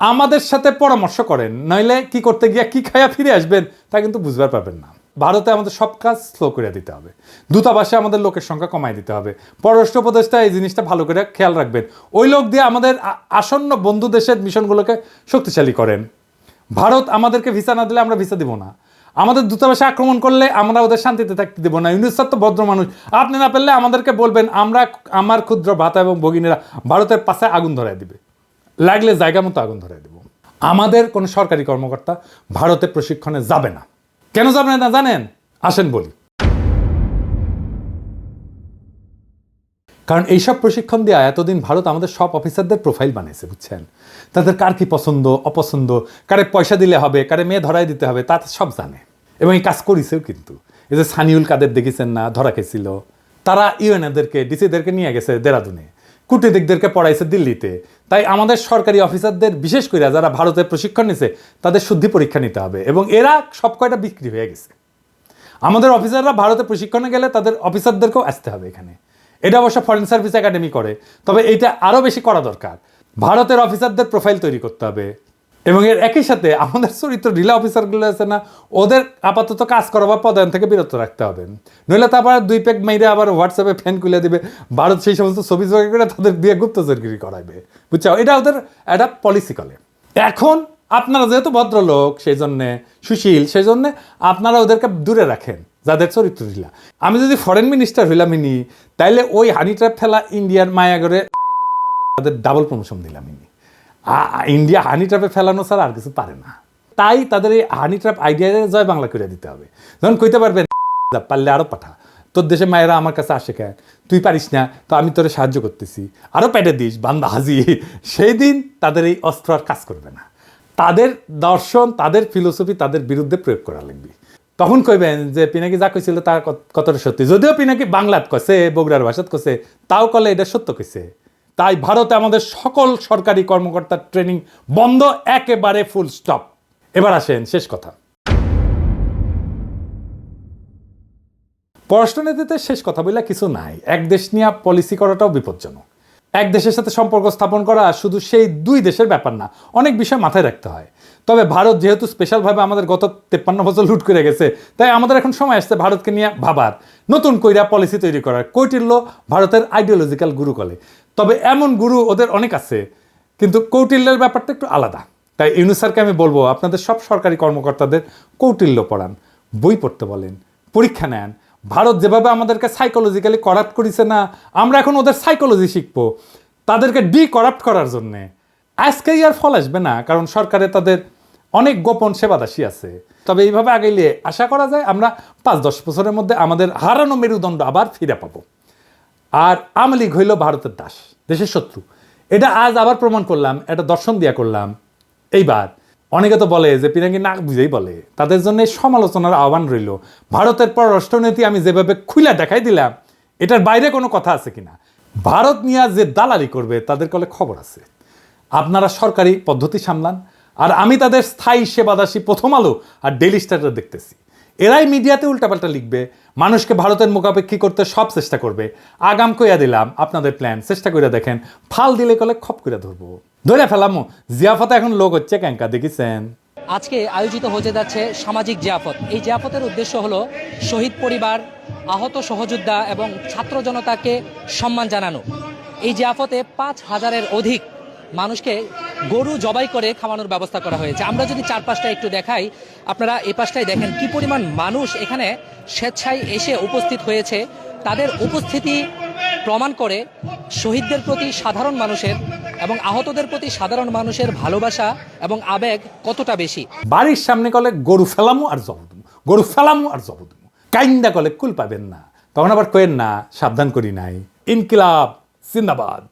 আমাদের সাথে পরামর্শ করেন, নইলে কি করতে গিয়া কি খায়া ফিরে আসবেন তা কিন্তু বুঝবার পারবেন না। ভারতে আমাদের সব কাজ স্লো করে দিতে হবে, দূতাবাসে আমাদের লোকের সংখ্যা কমায় দিতে হবে, পররাষ্ট্র উপদেষ্টা এই জিনিসটা ভালো করে খেয়াল রাখবেন, ওই লোক দিয়ে আমাদের আসন্ন বন্ধু দেশের মিশনগুলোকে শক্তিশালী করেন। ভারত আমাদেরকে ভিসা না দিলে আমরা ভিসা দিব না, আমাদের দূতাবাসে আক্রমণ করলে আমরা ওদের শান্তিতে থাকতে দেবো না। ইউনুস স্যার তো ভদ্র মানুষ, আপনি না পারলে আমাদেরকে বলবেন, আমার ক্ষুদ্র ভাতা এবং ভগিনীরা ভারতের পাশে আগুন ধরায় দিবে, লাগলে জায়গা মতো আগুন ধরায় দেব। আমাদের কোনো সরকারি কর্মকর্তা ভারতে প্রশিক্ষণে যাবে না। কেন যাবে না জানেন? আসেন বলি। কারণ এইসব প্রশিক্ষণ দেওয়া এতদিন ভারত আমাদের সব অফিসারদের প্রোফাইল বানিয়েছে, বুঝছেন? তাদের কার কি পছন্দ অপছন্দ, কারে পয়সা দিলে হবে, কারে মেয়ে ধরাই দিতে হবে, তা সব জানে এবং এই কাজ করেছেও। কিন্তু এই যে সানিউল কাদের দেখেছেন না, ধরা খেয়েছিল, তারা ইউএনএদেরকে ডিসিদেরকে নিয়ে গেছে দেরাদুনে, কূটনীতিকদেরকে পড়াইছে দিল্লিতে। তাই আমাদের সরকারি অফিসারদের বিশেষ করে যারা ভারতে প্রশিক্ষণ নিছে তাদের শুদ্ধি পরীক্ষা নিতে হবে, এবং এরা সব কয়টা বিক্রি হয়ে গেছে। আমাদের অফিসাররা ভারতে প্রশিক্ষণে গেলে তাদের অফিসারদেরকেও আসতে হবে এখানে। এটা অবশ্য ফরেন সার্ভিস একাডেমি করে, তবে এইটা আরও বেশি করা দরকার। ভারতের অফিসারদের প্রোফাইল তৈরি করতে হবে, এবং এর একই সাথে আমাদের চরিত্র ঢিলা অফিসারগুলো আছে না, ওদের আপাতত কাজ করা বা পদায়ন থেকে বিরত রাখতে হবে। নইলে তারপর 2 প্যাক মেরে আবার হোয়াটসঅ্যাপে ফ্যান খুলে দিবে, ভারত সেই সমস্ত ছবি জোগাড় করে তাদের দিয়ে গুপ্তচরগিরি করাইবে, বুঝছো? এটা ওদের একটা পলিসি করে। এখন আপনারা যেহেতু ভদ্রলোক, সেই জন্যে সুশীল, সেই জন্যে আপনারা ওদেরকে দূরে রাখেন যাদের চরিত্র ঢিলা। আমি যদি ফরেন মিনিস্টার হইলাম ইনি, তাইলে ওই হানি ট্র্যাপ ফেলা ইন্ডিয়ার মায়াগরে তাদের ডাবল প্রমোশন দিলাম ইনি। ইন্ডিয়া হানি ট্র্যাপে ফেলানো ছাড়া আর কিছু পারে না। তাই তাদের এই হানি ট্র্যাপ আইডিয়া জয় বাংলা করে দিতে হবে। যখন কইতে পারবেন পারলে আরও পাঠা, তোর দেশে মায়েরা আমার কাছে আসে কেন, তুই পারিস না তো আমি তোরে সাহায্য করতেছি, আরও পেটে দিস বান্দা হাজি, সেই দিন তাদের এই অস্ত্র আর কাজ করবে না। তাদের দর্শন, তাদের ফিলোসফি তাদের বিরুদ্ধে প্রয়োগ করা লাগবে। তখন কইবেন যে পিনাকি যা কইছিল তার কতটা সত্যি, যদিও পিনাকি বাংলাত কছে, বগুড়ার ভাষাত কছে, তাও কলে এটা সত্য কইছে। তাই ভারতে আমাদের সকল সরকারি কর্মকর্তার ট্রেনিং বন্ধ, একেবারে ফুল স্টপ। এবার আসেন শেষ কথা। পররাষ্ট্রনীতিতে শেষ কথা বলে কিছু নাই। এক দেশ নিয়ে পলিসি করাটাও বিপজ্জনক। এক দেশের সাথে সম্পর্ক স্থাপন করা শুধু সেই 2 দেশের ব্যাপার না, অনেক বিষয় মাথায় রাখতে হয়। তবে ভারত যেহেতু স্পেশালভাবে আমাদের গত 53 বছর লুট করে গেছে, তাই আমাদের এখন সময় আসছে ভারতকে নিয়ে ভাবার, নতুন কইরা পলিসি তৈরি করার। কৌটিল্য ভারতের আইডিওলজিক্যাল গুরু কলে, তবে এমন গুরু ওদের অনেক আছে, কিন্তু কৌটিল্যের ব্যাপারটা একটু আলাদা। তাই ইউনুস স্যারকে আমি বলবো, আপনাদের সব সরকারি কর্মকর্তাদের কৌটিল্য পড়ান, বই পড়তে বলেন, পরীক্ষা নেন। ভারত যেভাবে আমাদেরকে সাইকোলজিক্যালি করাপ্ট করেছে না, আমরা এখন ওদের সাইকোলজি শিখবো তাদেরকে করাপ্ট করার জন্যে। আজকেই আর ফল আসবে না, কারণ সরকারে তাদের অনেক গোপন সেবাদাসী আছে। তবে এইভাবে আগাইলে আশা করা যায় আমরা 5-10 বছরের মধ্যে আমাদের হারানো মেরুদণ্ড আবার ফিরে পাবো। আর আওয়ামী লীগ হইল ভারতের দাস, দেশের শত্রু। এটা আজ আবার প্রমাণ করলাম, এটা দর্শন দিয়া করলাম। এইবার অনেকে তো বলে যে পিনাকি না বুঝেই বলে, তাদের জন্য সমালোচনার আহ্বান রইল। ভারতের পররাষ্ট্রনীতি আমি যেভাবে খুলে দেখাই দিলাম, এটার বাইরে কোনো কথা আছে কিনা। ভারত নিয়ে যে দালালি করবে তাদের কলে খবর আছে। আপনারা সরকারি পদ্ধতি সামলান, আর আমি তাদের স্থায়ী সেবাদাসী প্রথম আলো আর ডেইলি স্টার দেখতেছি। এরাই মিডিয়াতে উল্টাপাল্টা লিখবে, মানুষকে ভারতের মুখাপেক্ষী করতে সব চেষ্টা করবে। আগাম কইয়া দিলাম আপনাদের প্ল্যান চেষ্টা করে দেখেন, ফাল দিলে কলে খপ করে ধরবো, ধরে ফেলামো। জিয়াফতে এখন লোক হচ্ছে ক্যাঙ্কা, দেখেছেন? আজকে আয়োজিত হতে যাচ্ছে সামাজিক জিয়াফত। এই জিয়াফতের উদ্দেশ্য হলো শহীদ পরিবার, আহত সহযোদ্ধা এবং ছাত্র জনতাকে সম্মান জানানো। এই জিয়াফতে 5000-এর অধিক মানুষকে গরু জবাই করে খাওয়ানোর ব্যবস্থা করা হয়েছে। আমরা যদি চারপাশটা একটু দেখাই, আপনারা এই পাশটায় দেখেন কি পরিমাণ মানুষ এখানে স্বেচ্ছায় এসে উপস্থিত হয়েছে। তাদের উপস্থিতি প্রমাণ করে শহীদদের প্রতি সাধারণ মানুষের এবং আহতদের প্রতি সাধারণ মানুষের ভালোবাসা এবং আবেগ কতটা বেশি। বাড়ির সামনে কলে গরু ফেলামু আর জব দেবো, গরু ফেলামু আর জব দেবো, কাইন্দা কলে কুল পাবেন না। তখন আবার কয়েন না সাবধান করি নাই। ইনকিলাব জিন্দাবাদ।